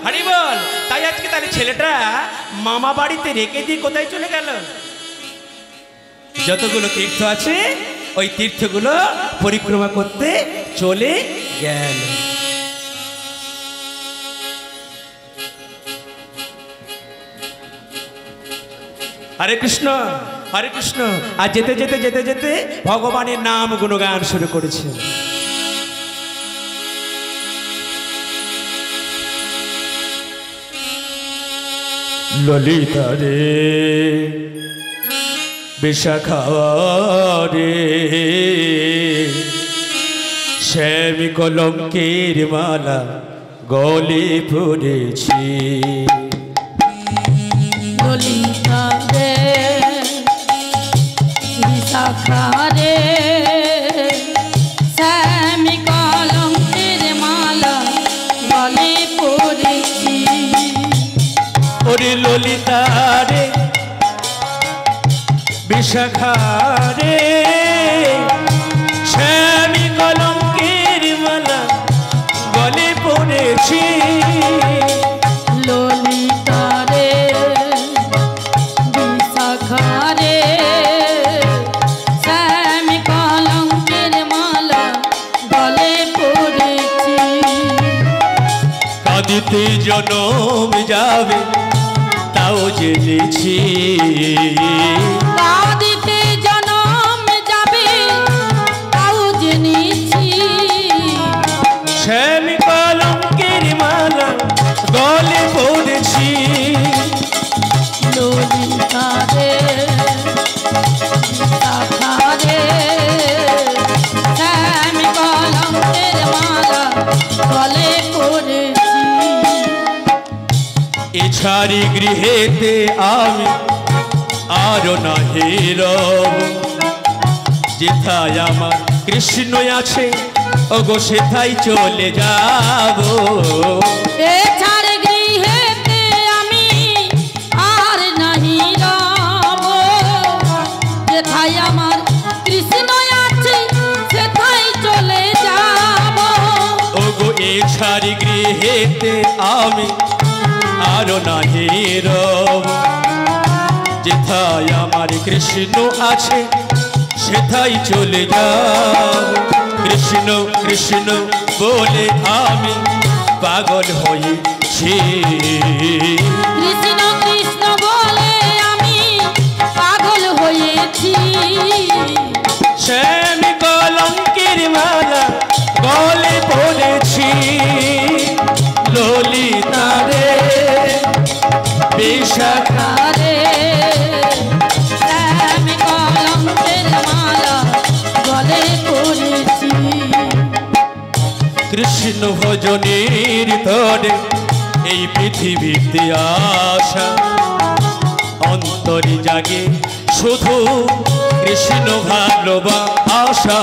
হরি বল। তাই আজকে তাহলে ছেলেটা মামা বাড়িতে রেখে দিয়ে কোথায় চলে গেল? যতগুলো তীর্থ আছে ওই তীর্থগুলো পরিক্রমা করতে চলে গেল। হরে কৃষ্ণ, হরে কৃষ্ণ। আর যেতে যেতে যেতে যেতে ভগবানের নাম গুণগান শুরু করেছে। ললিতা রে, বিশাখা রে, শ্যাম কলঙ্কের মালা গলে পড়েছি। ললিতা রে, বিশাখা রে, শ্যাম কলঙ্কের মালা গলে পড়েছি। ওরে ললিতা রে, বিশাখা রে, শ্যাম কলঙ্কের মালা গলে পড়েছি ললিতা রে বিশাখা রে শ্যাম কলঙ্কের মালা গলে পড়েছি কাঁদিতে জনম যাবে তাও জেনেছি কাঁদিতে জনম যাবে তাও জেনেছি শ্যাম কলঙ্কের মালা গলে পড়েছি ললিতা রে বিশাখা রে শ্যাম কলঙ্কের মালা গলে পড়েছি এ ছাড়ি গৃহেতে আমি আরো নাহি রব যেথায় আমার কৃষ্ণ আছে ওগো সেথায় চলে যাব এ ছাড় গৃহেতে আমি আর নাহি রব যেথায় আমার কৃষ্ণ আছে সেথায় চলে যাব ওগো এ ছাড়ি গৃহেতে আমি আরো নাহি রব যেথায় আমার কৃষ্ণ আছে সেথায় চলে যাব কৃষ্ণ কৃষ্ণ বলে আমি পাগল হয়েছি কৃষ্ণ কৃষ্ণ বলে আমি পাগল হয়েছি শ্যাম কলঙ্কের মালা গলে পড়েছি ললিতা রে বিশাখা রে শ্যাম কলঙ্কের মালা গলে পড়েছি কৃষ্ণ ভজনের তরে এই পৃথিবীতে আশা অন্তরে জাগে শুধু কৃষ্ণ ভালোবাসা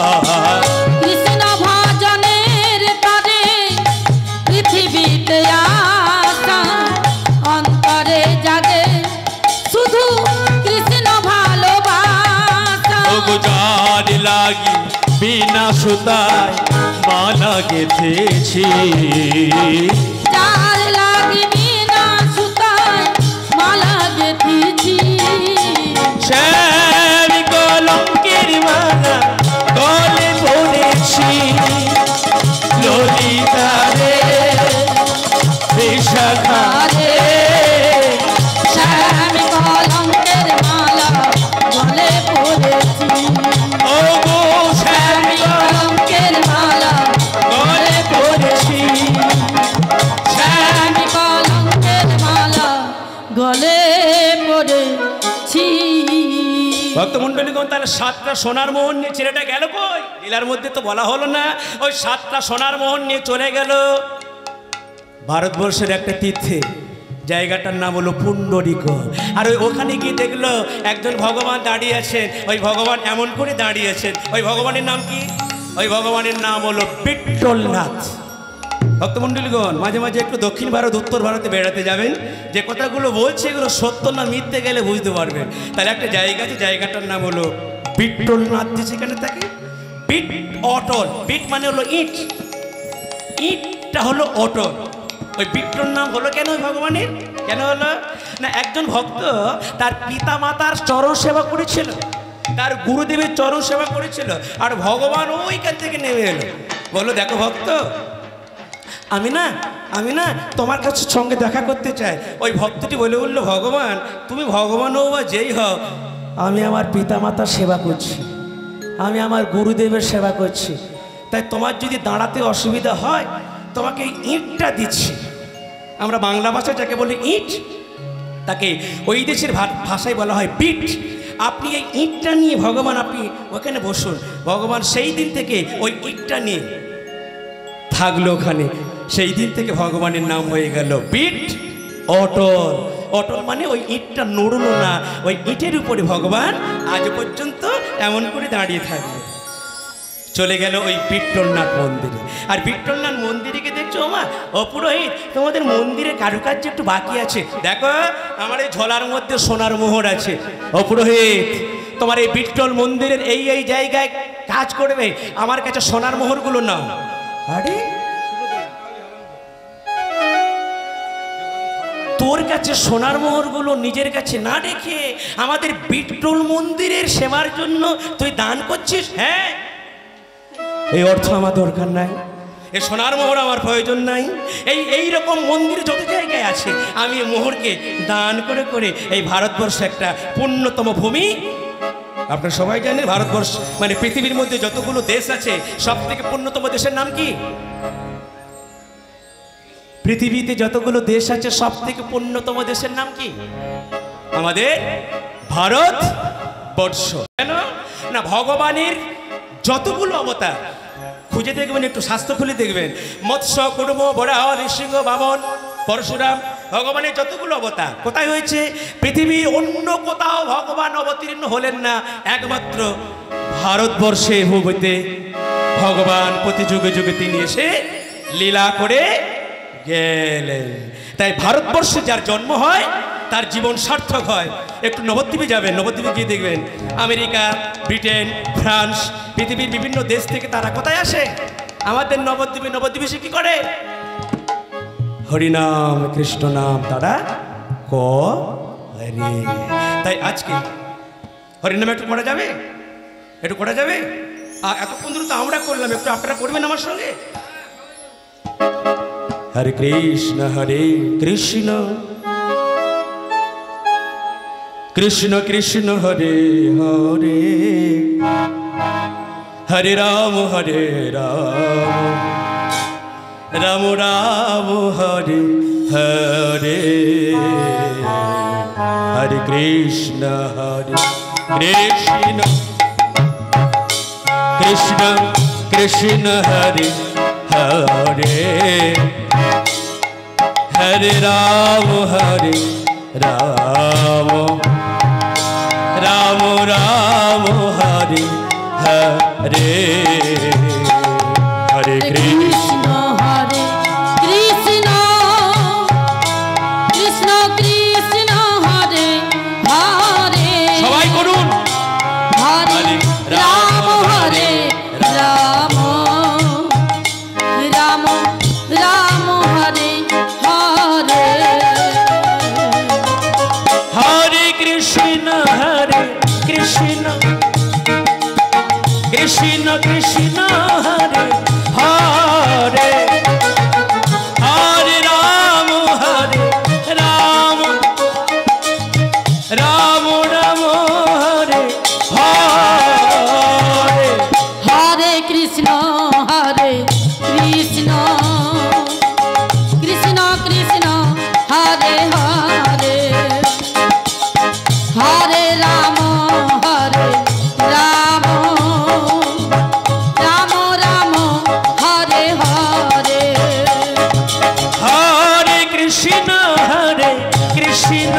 কৃষ্ণ ভজনের তরে পৃথিবীতে আশা অন্তরে জাগে শুধু কৃষ্ণ ভালোবাসা ওগো যার লাগি বিনা সুতায় মালা গেথেছি যার লাগবি না সুতায় মালা গেথেছি শ্যাম কলঙ্কের মালা গলে পড়েছি ললিতা রে বিশাখা রে শ্যাম কলঙ্কের মালা গলে পড়েছি ওগো শ্যাম কলঙ্কের মালা গলে পড়েছি শ্যাম কলঙ্কের মালা গলে পড়েছি ভক্তমন্ডলীগণ তাহলে 7টা সোনার মোহর নিয়ে ছেলেটা গেল কই লীলার মধ্যে তো বলা হলো না ওই 7টা সোনার মোহর নিয়ে চলে গেল ভারতবর্ষের একটা তীর্থে জায়গাটার নাম হলো পুণ্ডরিক আর ওখানে গিয়ে দেখলো একজন ভগবান দাঁড়িয়ে আছেন ওই ভগবান এমন করে দাঁড়িয়েছেন ওই ভগবানের নাম কি ওই ভগবানের নাম হলো বিট্ঠলনাথ ভক্তমন্ডলীগণ মাঝে মাঝে একটু দক্ষিণ ভারত উত্তর ভারতে বেড়াতে যাবেন যে কথাগুলো বলছে এগুলো সত্য না মিথ্যে গেলে বুঝতে পারবেন তাহলে একটা জায়গা আছে জায়গাটার নাম হলো বিট্ঠলনাথ যে সেখানে থাকে বিট অটল বিট মানে হলো ইট ইটটা হলো অটল ওই বিট্টর নাম হলো কেন ওই ভগবানের কেন হলো না একজন ভক্ত তার পিতা মাতার চরণ সেবা করেছিল তার গুরুদেবের চরণ সেবা করেছিল আর ভগবান ওইখান থেকে নেমে এলো বললো দেখো ভক্ত আমি না তোমার কাছে সঙ্গে দেখা করতে চাই ওই ভক্তটি বলে বললো ভগবান তুমি ভগবান হও বা যেই হও আমি আমার পিতা মাতার সেবা করছি আমি আমার গুরুদেবের সেবা করছি তাই তোমার যদি দাঁড়াতে অসুবিধা হয় তোমাকে ইঁটটা দিচ্ছি আমরা বাংলা ভাষায় যাকে বলি ইট তাকে ওই দেশের ভাষায় বলা হয় বিট আপনি এই ইঁটটা নিয়ে ভগবান আপনি ওখানে বসুন ভগবান সেই দিন থেকে ওই ইঁটটা নিয়ে থাকলো ওখানে সেই দিন থেকে ভগবানের নাম হয়ে গেল বিট অটল অটল মানে ওই ইঁটটা নড়লো না ওই ইটের উপরে ভগবান আজ পর্যন্ত এমন করে দাঁড়িয়ে থাকবে চলে গেল ওই বিট্ঠলনাথ মন্দিরে আর বিট্ঠলনাথ মন্দিরে দেখছো মা ও পুরোহিত তোমাদের মন্দিরে কারুকার্য একটু বাকি আছে দেখো আমার এই ঝোলার মধ্যে সোনার মোহর আছে ও পুরোহিত তোমার এই বিট্ঠল মন্দিরের এই জায়গায় কাজ করবে, আমার কাছে সোনার মোহরগুলো নাও। আরে তোর কাছে সোনার মোহরগুলো নিজের কাছে না রেখে আমাদের বিট্টল মন্দিরের সেবার জন্য তুই দান করছিস? হ্যাঁ, এই অর্থ আমার দরকার নাই, এই সোনার মোহর আমার প্রয়োজন নাই। এই রকম মন্দির যত জায়গায় আছে আমি এই মোহরকে দান করে করে এই ভারতবর্ষ একটা পুণ্যতম ভূমি। আপনারা সবাই জানেন ভারতবর্ষ মানে পৃথিবীর মধ্যে যতগুলো দেশ আছে সব থেকে পুণ্যতম দেশের নাম কি? পৃথিবীতে যতগুলো দেশ আছে সব থেকে পুণ্যতম দেশের নাম কি? আমাদের ভারতবর্ষ। কেন না, ভগবানের যতগুলো অবতার খুঁজে দেখবেন, একটু স্বাস্থ্য খুলে দেখবেন, মৎস্য, কুর্ম, বরাহ, নৃসিংহ, বামন, পরশুরাম, ভগবানের যতগুলো অবতার কোথায় হয়েছে? পৃথিবীর অন্য কোথাও ভগবান অবতীর্ণ হলেন না, একমাত্র ভারতবর্ষে ভূমিতে ভগবান প্রতি যুগে যুগে তিনি এসে লীলা করে গেলেন। তাই ভারতবর্ষে যার জন্ম হয় তার জীবন সার্থক হয়। একটু নবদ্বীপে যাবেন, নবদ্বীপে গিয়ে দেখবেন আমেরিকা, ব্রিটেন, ফ্রান্স, পৃথিবীর বিভিন্ন দেশ থেকে তারা কোথায় আসে? আমাদের নবদ্বীপে। নবদ্বীপে সে কি করে? হরিনাম কৃষ্ণ নাম তারা করে। তাই আজকে হরিনাম একটু করা যাবে, একটু করা যাবে। আর এতক্ষণ ধরে তো আমরা করলাম, একটু আপনারা করবেন আমার সঙ্গে। হরে কৃষ্ণ কৃষ্ণ কৃষ্ণ কৃষ্ণ হরে হরে, হরে রাম রাম রাম হরে হরে, হরে কৃষ্ণ কৃষ্ণ কৃষ্ণ কৃষ্ণ হরে হরে, হরে রাম রাম রাম রাম হরে হরে, হরে কৃষ্ণ কৃষ্ণ কৃষ্ণ কৃষ্ণ হরে হরে, সবাই করুন হরে রাম রাম রাম রাম হরে হরে, হরে কৃষ্ণ কৃষ্ণ কৃষ্ণ কৃষ্ণ হরে হরে, হরে রাম রাম রাম রাম হরে হরে, হরে কৃষ্ণ কৃষ্ণ কৃষ্ণ কৃষ্ণ হরে হরে, হরে রাম রাম রাম রাম হরে হরে, হরে কৃষ্ণ কৃষ্ণ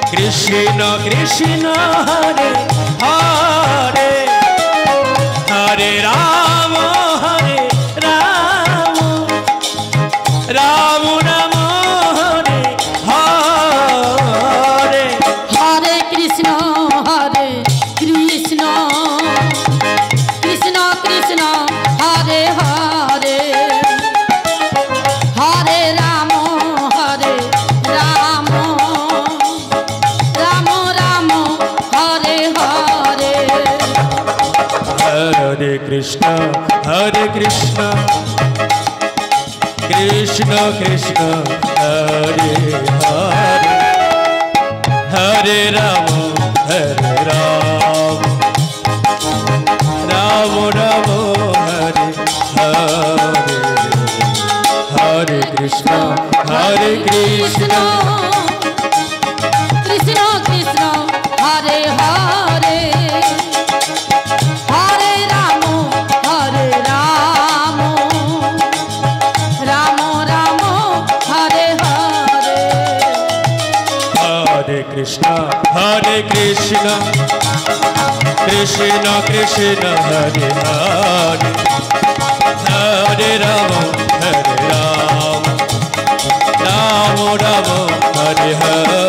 কৃষ্ণ কৃষ্ণ হরে হরে, হরে রাম রাম রাম রাম হরে হরে, হরে কৃষ্ণ কৃষ্ণ কৃষ্ণ কৃষ্ণ হরে হরে, হরে রাম রাম রাম রাম হরে হরে, হরে কৃষ্ণ কৃষ্ণ কৃষ্ণ কৃষ্ণ হরে হরে, হরে রাম রাম রাম রাম হরে হরে, হরে কৃষ্ণ কৃষ্ণ কৃষ্ণ কৃষ্ণ হরে হরে, হরে রাম রাম রাম রাম হরে হরে, হরে কৃষ্ণ কৃষ্ণ কৃষ্ণ হরে হরে, হরে রাম রাম রাম হরে হরে,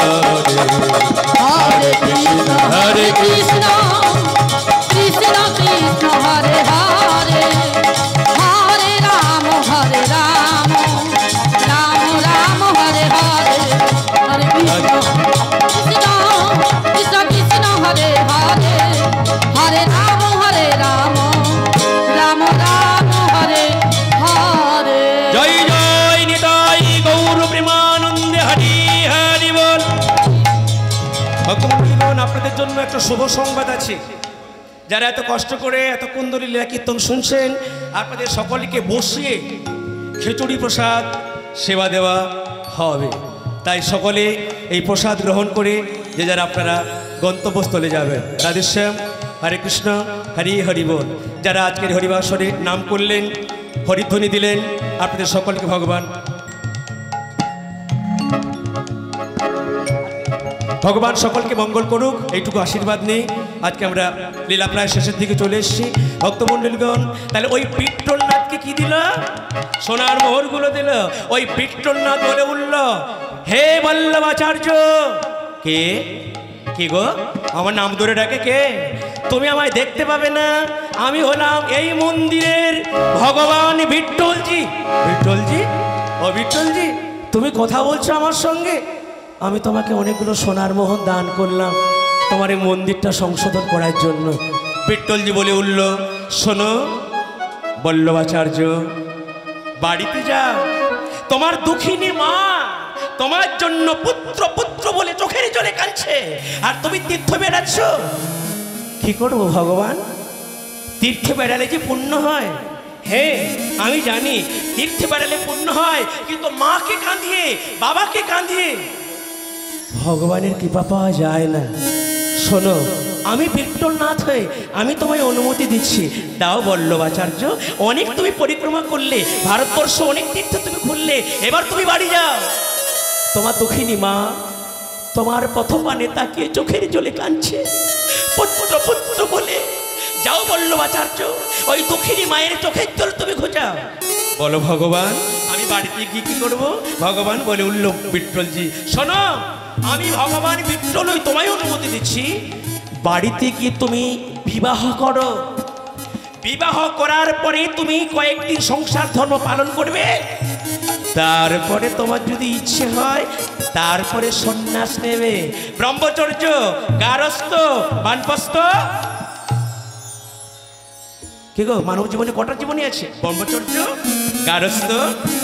হরে কৃষ্ণ কৃষ্ণ কৃষ্ণ ভক্তবৃন্দগণ, আপনাদের জন্য একটা শুভ সংবাদ আছে। যারা এত কষ্ট করে এতক্ষণ ধরে লীলা কীর্তন শুনছেন, আপনাদের সকলকে বসিয়ে খিচুড়ি প্রসাদ সেবা দেওয়া হবে। তাই সকলে এই প্রসাদ গ্রহণ করে যে যারা আপনারা গন্তব্যস্থলে যাবেন। রাধেশ্যাম, হরে কৃষ্ণ, হরি হরি বল। যারা আজকের হরিবাসরে নাম করলেন, হরিধ্বনি দিলেন, আপনাদের সকলকে ভগবান সকলকে মঙ্গল করুক, এইটুকু আশীর্বাদ নেই। আজকে আমরা লীলা প্রায় শেষের দিকে চলে এসেছি। ভক্তমণ্ডলীগণ, তাহলে ওই বিট্টলনাথকে কি দিল? সোনার মোহরগুলো দিল। ওই বিট্টলনাথ বলে উঠল, হে বল্লভাচার্য। কে? কি গো, আমার নাম ধরে ডাকে কে? তুমি আমায় দেখতে পাবে না, আমি হলাম এই মন্দিরের ভগবান বিট্টলজি। বিট্টলজি? ও বিট্টলজি, তুমি কথা বলছো আমার সঙ্গে? আমি তোমাকে অনেকগুলো সোনার মোহর দান করলাম তোমার এই মন্দিরটা সংশোধন করার জন্য। বিট্টলজি বলে উঠল, শোনো বল্লভাচার্য, বাড়িতে যাও। তোমার দুঃখিনী মা তোমার জন্য পুত্র পুত্র বলে চোখের জলে কাঁদছে, আর তুমি তীর্থ বেড়াচ্ছ। কি করবো ভগবান, তীর্থে বেড়ালে যে পুণ্য হয়। হ্যাঁ আমি জানি তীর্থে বেড়ালে পুণ্য হয়, কিন্তু মাকে কাঁদিয়ে বাবাকে কাঁদিয়ে ভগবানের কৃপা পাওয়া যায় না। শোনো, আমি বিট্টলনাথ হয়ে আমি তোমায় অনুমতি দিচ্ছি, দাও বল্লভাচার্য। অনেক তুমি পরিক্রমা করলে, ভারতবর্ষ অনেক তীর্থ তুমি ঘুরলে, এবার তুমি বাড়ি যাও। তোমার দুঃখিনী মা তোমার পথপানে তাকিয়ে চোখের জলে কাঁদছে, পুত্র পুত্র বলে। যাও বল্লভাচার্য, ওই দুঃখিনী মায়ের চোখের জল তুমি ঘোচাও। বলো ভগবান, আমি বাড়িতে গিয়ে কি করবো? ভগবান বলে উঠল, বিট্টলজি শোনো, আমি ভগবান বিট্টল তোমায় অনুমতি দিচ্ছি, বাড়িতে গিয়ে তুমি বিবাহ করো। বিবাহ করার পরে তুমি কয়েকদিন সংসার ধর্ম পালন করবে, তারপরে তোমার যদি ইচ্ছে হয় তারপরে সন্ন্যাস নেবে। ব্রহ্মচর্য, গারস্থ, বানপ্রস্থ। কি গো, মানব জীবনে কটা জীবনী আছে? ব্রহ্মচর্য, গারস্থ,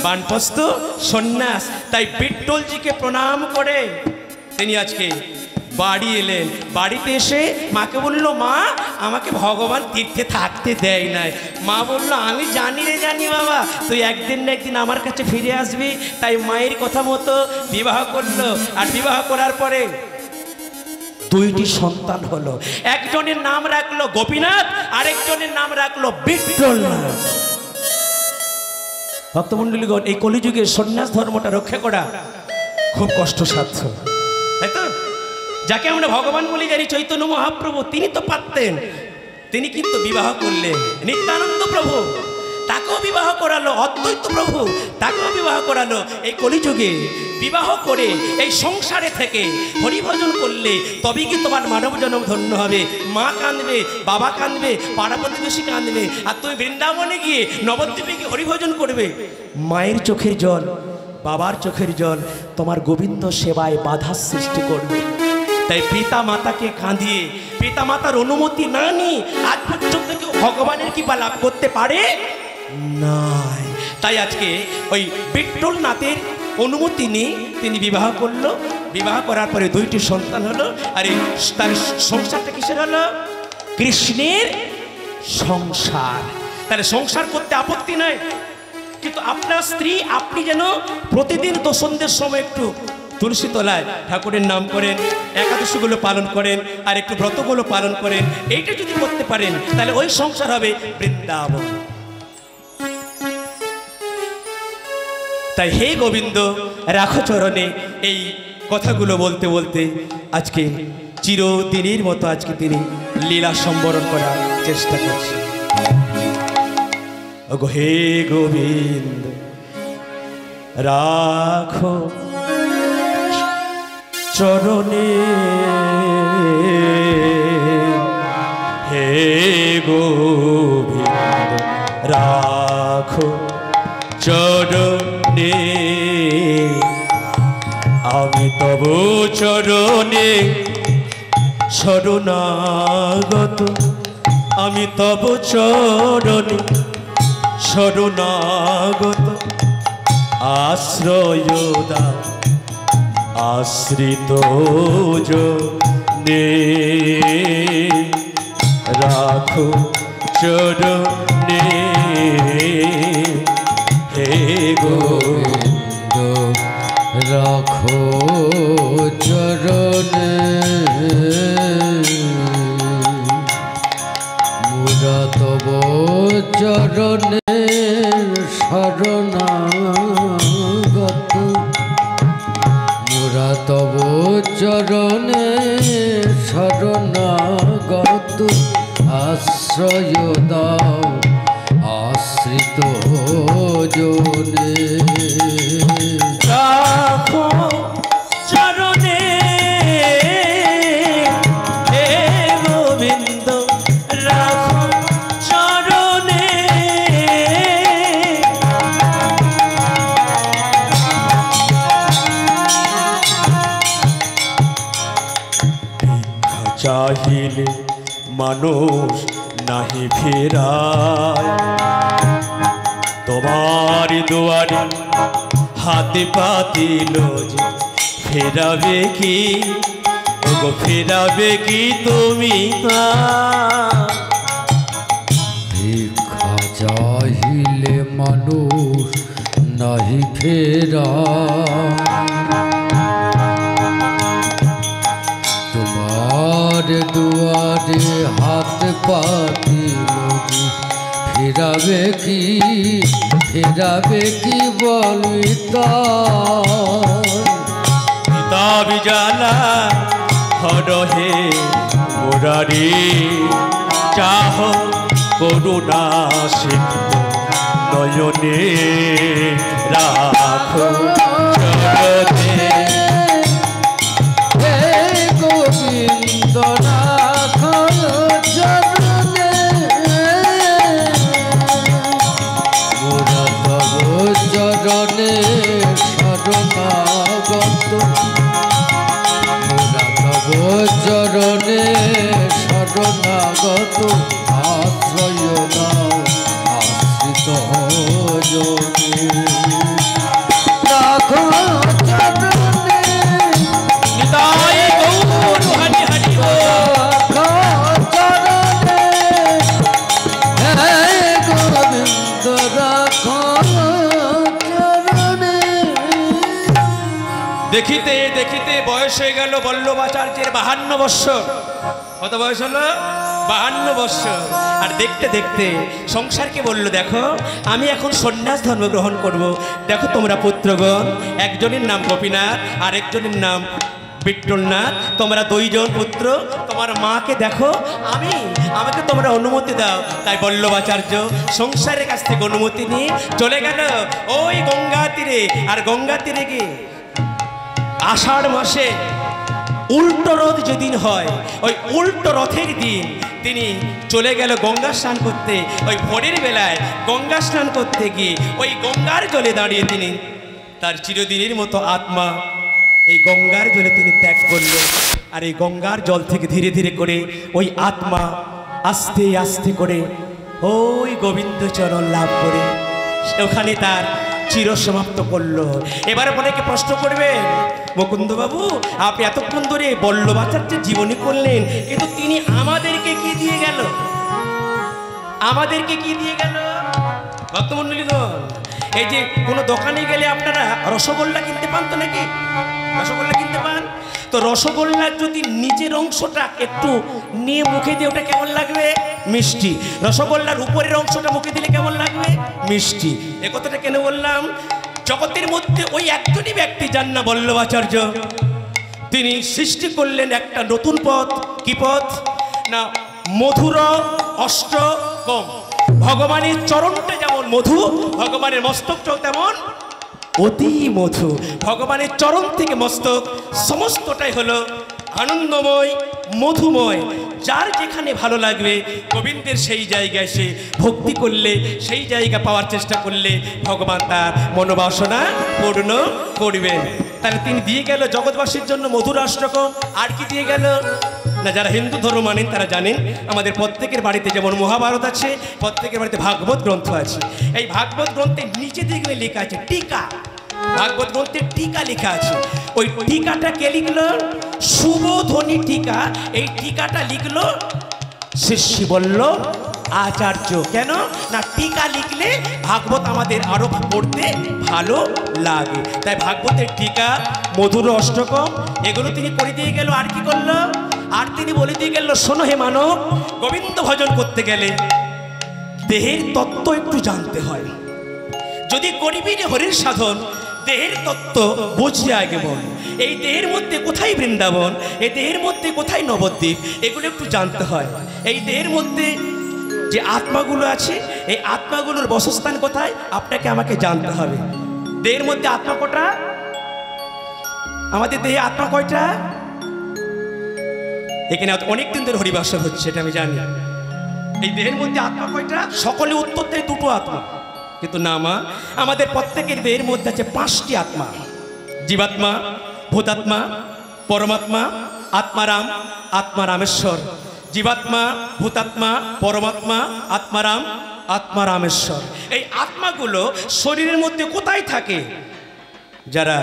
বানপ্রস্থ, সন্ন্যাস। তাই বিট্টলজিকে প্রণাম করে তিনি আজকে বাড়ি এলেন। বাড়িতে এসে মাকে বলল, মা আমাকে ভগবান তীর্থে থাকতে দেয় নাই। মা বলল, আমি জানি রে জানি বাবা, তুই একদিন না একদিন আমার কাছে ফিরে আসবি। তাই মায়ের কথা মতো বিবাহ করলো, আর বিবাহ করার পরে দুইটি সন্তান হলো। একজনের নাম রাখলো গোপীনাথ, আরেকজনের নাম রাখলো বিট্টলনাথ। ভক্তমণ্ডলীগণ, এই কলিযুগে সন্ন্যাস ধর্মটা রক্ষা করা খুব কষ্টসাধ্য, তাই তো? যাকে আমরা ভগবান বলি জানি, চৈতন্য মহাপ্রভু, তিনি তো পারতেন, তিনি কিন্তু বিবাহ করলেন। নিত্যানন্দ প্রভু তাকেও বিবাহ করালো, অদ্বৈত প্রভু তাকেও বিবাহ করালো। এই কলিযুগে বিবাহ করে এই সংসারে থেকে হরিভজন করলে তবেই কি তোমার মানব জন্ম ধন্য হবে। মা কাঁদবে, বাবা কাঁদবে, পাড়া প্রতিবেশী কাঁদবে, আর তুমি বৃন্দাবনে গিয়ে নবদ্বীপে গিয়ে হরিভজন করবে। মায়ের চোখের জল, বাবার চোখের জল তোমার গোবিন্দ সেবায় বাধা সৃষ্টি করবে। তাই পিতা মাতাকে কাঁদিয়ে, পিতা মাতার অনুমতি না নিয়ে আজ পর্যন্ত কেউ ভগবানের কৃপা লাভ করতে পারে নাই। তাই আজকে ওই বিট্টলনাথের অনুমতি নিয়ে তিনি বিবাহ করলো। বিবাহ করার পরে দুইটি সন্তান হলো। আর এই তার সংসারটা কিসের হলো? কৃষ্ণের সংসার। তাহলে সংসার করতে আপত্তি নাই, কিন্তু আপনার স্ত্রী আপনি যেন প্রতিদিন দোসন্ধ্যের সময় একটু তুলসী তলায় ঠাকুরের নাম করেন, একাদশীগুলো পালন করেন, আর একটু ব্রতগুলো পালন করেন। এইটা যদি করতে পারেন তাহলে ওই সংসার হবে বৃন্দাবন। তাই হে গোবিন্দ রাখো চরণে। এই কথাগুলো বলতে বলতে আজকে চিরদিনের মতো আজকে তিনি লীলা সম্বরণ করার চেষ্টা করছেন। হে গোবিন্দ রাখো চরণে, হে গোবিন্দ রাখো চরণে, আমি তব চরণে শরণাগত, আমি তব চরণে শরণাগত, আশ্রয় দাও আশ্রিত চরণে রাখো চরণে হে গোবিন্দ রাখো চরণে মুরা তব চরণে শরণাগত মুরা তব চরণে শরণাগত আশ্রয় দাও আশ্রিত জনে রাখো চরণে হে গোবিন্দ রাখো চরণে ভিক্ষা চাহিলে মানুষ নাহি ফেরায় তোমার দুয়ারে হাতে পাতিল যে ফেরাবে কি ওগো ফেরাবে কি তুমি ভিক্ষা চাহিলে মানুষ নাহি ফেরা তোমার দুয়ারে হাত পাতিল যে ফেরাবে কি বলি কিতাব জালা হরহে মুরারি চাহ করুণা সিন্ধু নয়নে রাখো চরণে হে গোবিন্দ রাখো চরণে মুরা তব চরণে শরণাগত মুরা তব চরণে শরণাগত আশ্রয় দাও আশ্রিত জনে রাখো চরণে নিতাই গৌর হরি হরি রাখো চরণে হে গোবিন্দ রাখো চরণে দেখিতে দেখিতে বয়স হয়ে গেল বল্লভাচার্যের 52 বৎসর। কত বয়স হলো? 52 বৎসর। আর দেখতে দেখতে সংসারকে বলল, দেখো আমি এখন সন্ন্যাস ধর্ম গ্রহণ করব। দেখো তোমরা পুত্রগণ, একজনের নাম গোপীনাথ আর একজনের নাম বিট্টলনাথ, তোমরা 2 জন পুত্র, তোমার মাকে দেখো, আমাকে তোমরা অনুমতি দাও। তাই বল্লভাচার্য সংসারের কাছ থেকে অনুমতি নিয়ে চলে গেল ওই গঙ্গা তীরে। আর গঙ্গা তীরে গিয়ে আষাঢ় মাসে উল্টো রথ যেদিন হয়, ওই উল্টো রথের দিন তিনি চলে গেল গঙ্গা স্নান করতে। ওই ভোরের বেলায় গঙ্গা স্নান করতে গিয়ে ওই গঙ্গার জলে দাঁড়িয়ে তিনি তার চিরদিনের মতো আত্মা এই গঙ্গার জলে তিনি ত্যাগ করলেন। আর এই গঙ্গার জল থেকে ধীরে ধীরে করে ওই আত্মা আস্তে আস্তে করে ওই গোবিন্দচরণ লাভ করে ওখানে তার চিরসমাপ্ত করলো। এবারে অনেকে প্রশ্ন করবেন, মুকুন্দবাবু আপনি এতক্ষণ ধরে বল্লভাচার্যের জীবনী করলেন, কিন্তু তিনি আমাদেরকে কি দিয়ে গেল? আমাদেরকে কি দিয়ে গেল? ভক্তমণ্ডলীগণ, এই যে কোনো দোকানে গেলে আপনারা রসগোল্লা কিনতে পান তো নাকি? রসগোল্লা কিনতে পান তো, রসগোল্লার যদি নিচের অংশটা একটু নিয়ে মুখে দিয়ে ওটা কেমন লাগবে? মিষ্টি। রসগোল্লার উপরের অংশটা মুখে দিলে কেমন লাগবে? মিষ্টি। এ কথাটা কেন বললাম? জগতের মধ্যে ওই একজনই ব্যক্তি যার নাম বল্লভাচার্য, তিনি সৃষ্টি করলেন একটা নতুন পথ। কি পথ? না মধুর অষ্টকম। ভগবানের চরণটা যেমন মধু, ভগবানের মস্তকটাও তেমন অতি মধু। ভগবানের চরণ থেকে মস্তক সমস্তটাই হলো আনন্দময়, মধুময়। যার যেখানে ভালো লাগবে গোবিন্দের সেই জায়গায় সে ভক্তি করলে, সেই জায়গা পাওয়ার চেষ্টা করলে ভগবান তার মনোবাসনা পূর্ণ করবেন। তাহলে তিনি দিয়ে গেল জগৎবাসীর জন্য মধুর অষ্টকম। আর কি দিয়ে গেল না? যারা হিন্দু ধর্ম মানেন তারা জানেন, আমাদের প্রত্যেকের বাড়িতে যেমন মহাভারত আছে, প্রত্যেকের বাড়িতে ভাগবত গ্রন্থ আছে। এই ভাগবত গ্রন্থের নিচে দিকে লেখা আছে টিকা। ভাগবত গ্রন্থের টিকা লেখা আছে। ওই টিকাটা কে লিখলো? শুভধ্বনি টিকা। এই টিকাটা লিখলো শিষ্যবল্ল আচার্য। কেন না টিকা লিখলে ভাগবত আমাদের আরো পড়তে ভালো লাগে, তাই ভাগবতের টিকা, মধুর অষ্টকম এগুলো তিনি করে দিয়ে গেল। আর কি করলো? আর তিনি বলে দিয়ে গেল, শোনো হে মানব, গোবিন্দ ভজন করতে গেলে দেহের তত্ত্ব একটু জানতে হয়। যদি করিবি হরির সাধন, দেহের তত্ত্ব বুঝিয়ে আগে বল। এই দেহের মধ্যে কোথায় বৃন্দাবন, এই দেহের মধ্যে কোথায় নবদ্বীপ, এগুলো একটু জানতে হয়। এই দেহের মধ্যে যে আত্মাগুলো আছে, এই আত্মাগুলোর বাসস্থান কোথায় আপনাকে আমাকে জানতে হবে। দেহের মধ্যে আত্মা কটা? আমাদের দেহে আত্মা কয়টা? এখানে অনেকদিন ধরে হরিবাসর হচ্ছে, এটা আমি জানি। এই দেহের মধ্যে আত্মা কয়টা? সকলে উত্তর দেয় দুটো আত্মা, কিন্তু না মা, আমাদের প্রত্যেকের দেহের মধ্যে আছে 5টি আত্মা। জীবাত্মা, ভূতাত্মা, পরমাত্মা, আত্মারাম, আত্মারামেশ্বর। জীবাত্মা, ভূতাত্মা, পরমাত্মা, আত্মারাম, আত্মারামেশ্বর। এই আত্মাগুলো শরীরের মধ্যে কোথায় থাকে? যারা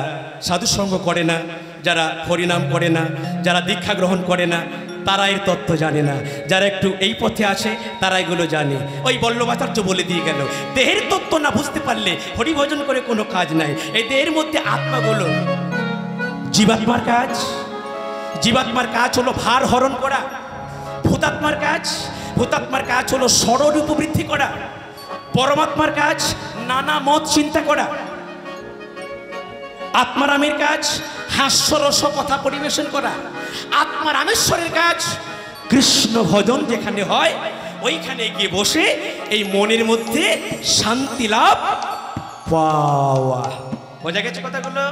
সাধুসঙ্গ করে না, যারা হরিনাম করে না, যারা দীক্ষা গ্রহণ করে না, তারা এর তত্ত্ব জানে না। যারা একটু এই পথে আছে তারা এগুলো জানে। ওই বল্লভাচার্য বলে দিয়ে গেল, দেহের তত্ত্ব না বুঝতে পারলে হরিভজন করে কোনো কাজ নাই। এই দেহের মধ্যে আত্মাগুলো, জীবাত্মার কাজ, জীবাত্মার কাজ হলো ভার হরণ করা। ভূতাত্মার কাজ, ভূতাত্মার কাজ হলো স্বরূপ বৃদ্ধি করা। পরমাত্মার কাজ নানা মত চিন্তা করা। আত্মারামের কাজ হাস্যরস কথা পরিবেশন করা। আত্মারামেশ্বরের কাজ কৃষ্ণ ভজন যেখানে হয় ওইখানে গিয়ে বসে এই মনের মধ্যে শান্তি লাভ পাওয়া। বোঝা গেছে কথাগুলো?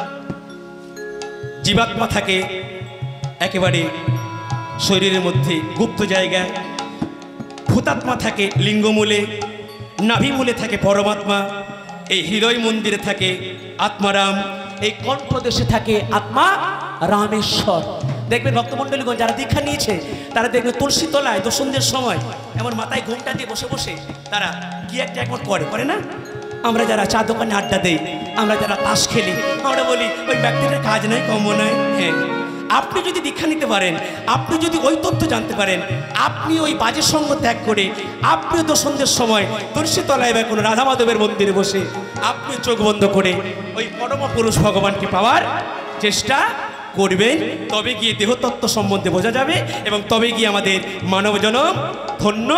জীবাত্মা থাকে একেবারে শরীরের মধ্যে গুপ্ত জায়গায়, ভূতাত্মা থাকে লিঙ্গমূলে, নাভিমূলে থাকে পরমাত্মা, এই হৃদয় মন্দিরে থাকে আত্মারাম, এই কণ্ঠদেশে থাকে আত্মা রামেশ্বর। দেখবেন ভক্তমণ্ডলীগণ যারা দীক্ষা নিয়েছে তারা দেখবেন তুলসী তলায় দোসন্ধ্যের সময় এমন মাথায় ঘুমটা দিয়ে বসে বসে তারা কি একটা একবার করে না? আমরা যারা চা দোকানে আড্ডা দেই, আমরা যারা তাস খেলি, আমরা বলি ওই ব্যক্তিটার কাজ নাই, কর্ম নাই। হ্যাঁ, আপনি যদি দীক্ষা নিতে পারেন, আপনি যদি ওই তথ্য জানতে পারেন, আপনি ওই বাজে সঙ্গ ত্যাগ করে আপনিও দোসন্ধ্যের সময় তুলসী তলায় বা কোনো রাধা মাধবের মন্দিরে বসে আপনি চোখ বন্ধ করে ওই পরম পুরুষ ভগবানকে পাওয়ার চেষ্টা করবেন। তবে গিয়ে দেহতত্ত্ব সম্বন্ধে বোঝা যাবে এবং তবে গিয়ে আমাদের মানব জনম ধন্য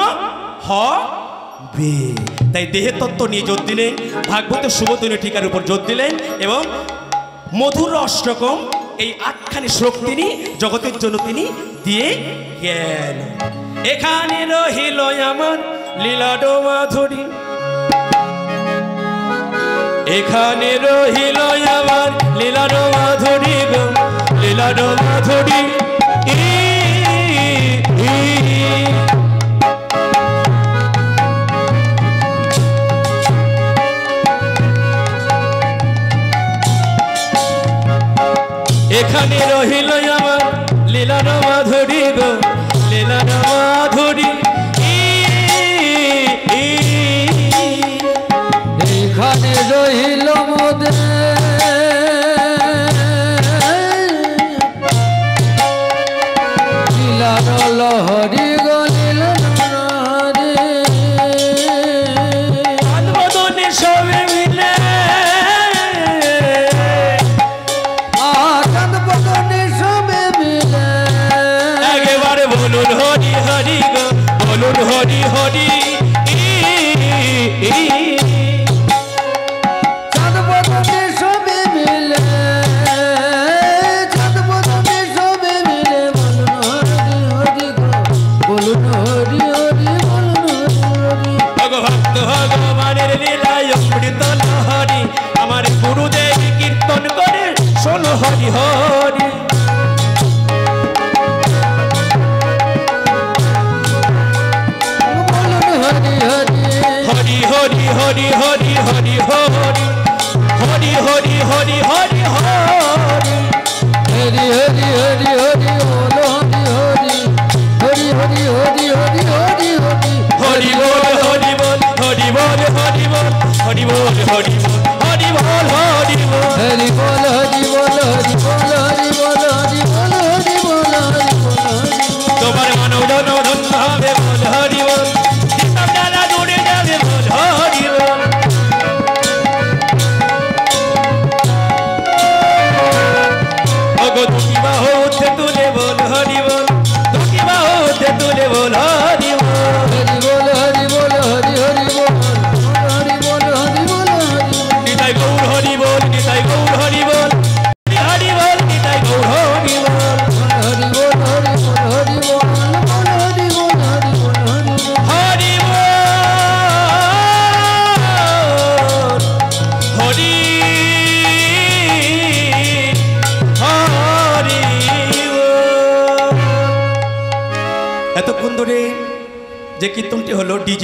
হবে। তাই দেহের তত্ত্ব নিয়ে জোর দিলেন, ভাগবতের শুভধ্বনি টিকার উপর জোর দিলেন এবং মধুর অষ্টকম এই 8খানি শ্লোক তিনি জগতের জন্য তিনি দিয়ে গেল। এখানে রহিল আমার লীলাড মাধুরী, এখানে রহিল আমার লীলাড মাধুরী গো, লীলাড মাধুরী। এখানে রহিল আমার লীলার মাধুরী গো, লীলার মাধুরী। এখানে রহিল মোদের লীলার লহরী গো, লীলার আনবদনে সবে মিলে, একেবারে বলুন হরি হরি গো, বলুন হরি হরি। চাঁদ বদনে সবে মিলে, চাঁদ বদনে সবে মিলে, বলুন হরি হরি গো, বলুন হরি হরি, বলুন হরি হরি। ভগভক্ত ভগবানের লীলায় অমৃত লহরি, আমার গুরুদেব কীর্তন করে শোনো হরি হরি। হরি হরি হরি হরি হরি হরি হরি হরি হরি হরি হরি হরি হরি হরি হরি বলো হরি হরি হরি হরি হরি হরি হরি হরি বল হরি বল হরি বল হরি বল হরি বল হরি বল হরি বল। গো দুটি বাহু তুলে বল হরি বল, দুটি বাহু তুলে বল হরি বল। হরি বল হরি বল হরি হরি বল হরি বল হরি বল হরি বল। নিতাই গৌর হরি বল, নিতাই গৌর হরি বল, হরি বল নিতাই গৌর হরি বল। হরি বল হরি বল হরি বল হরি বল হরি বল হরি বল। হরি বল হরি হরি বল। এতক্ষণ ধরে যে কীর্তনটি হলো ডিজে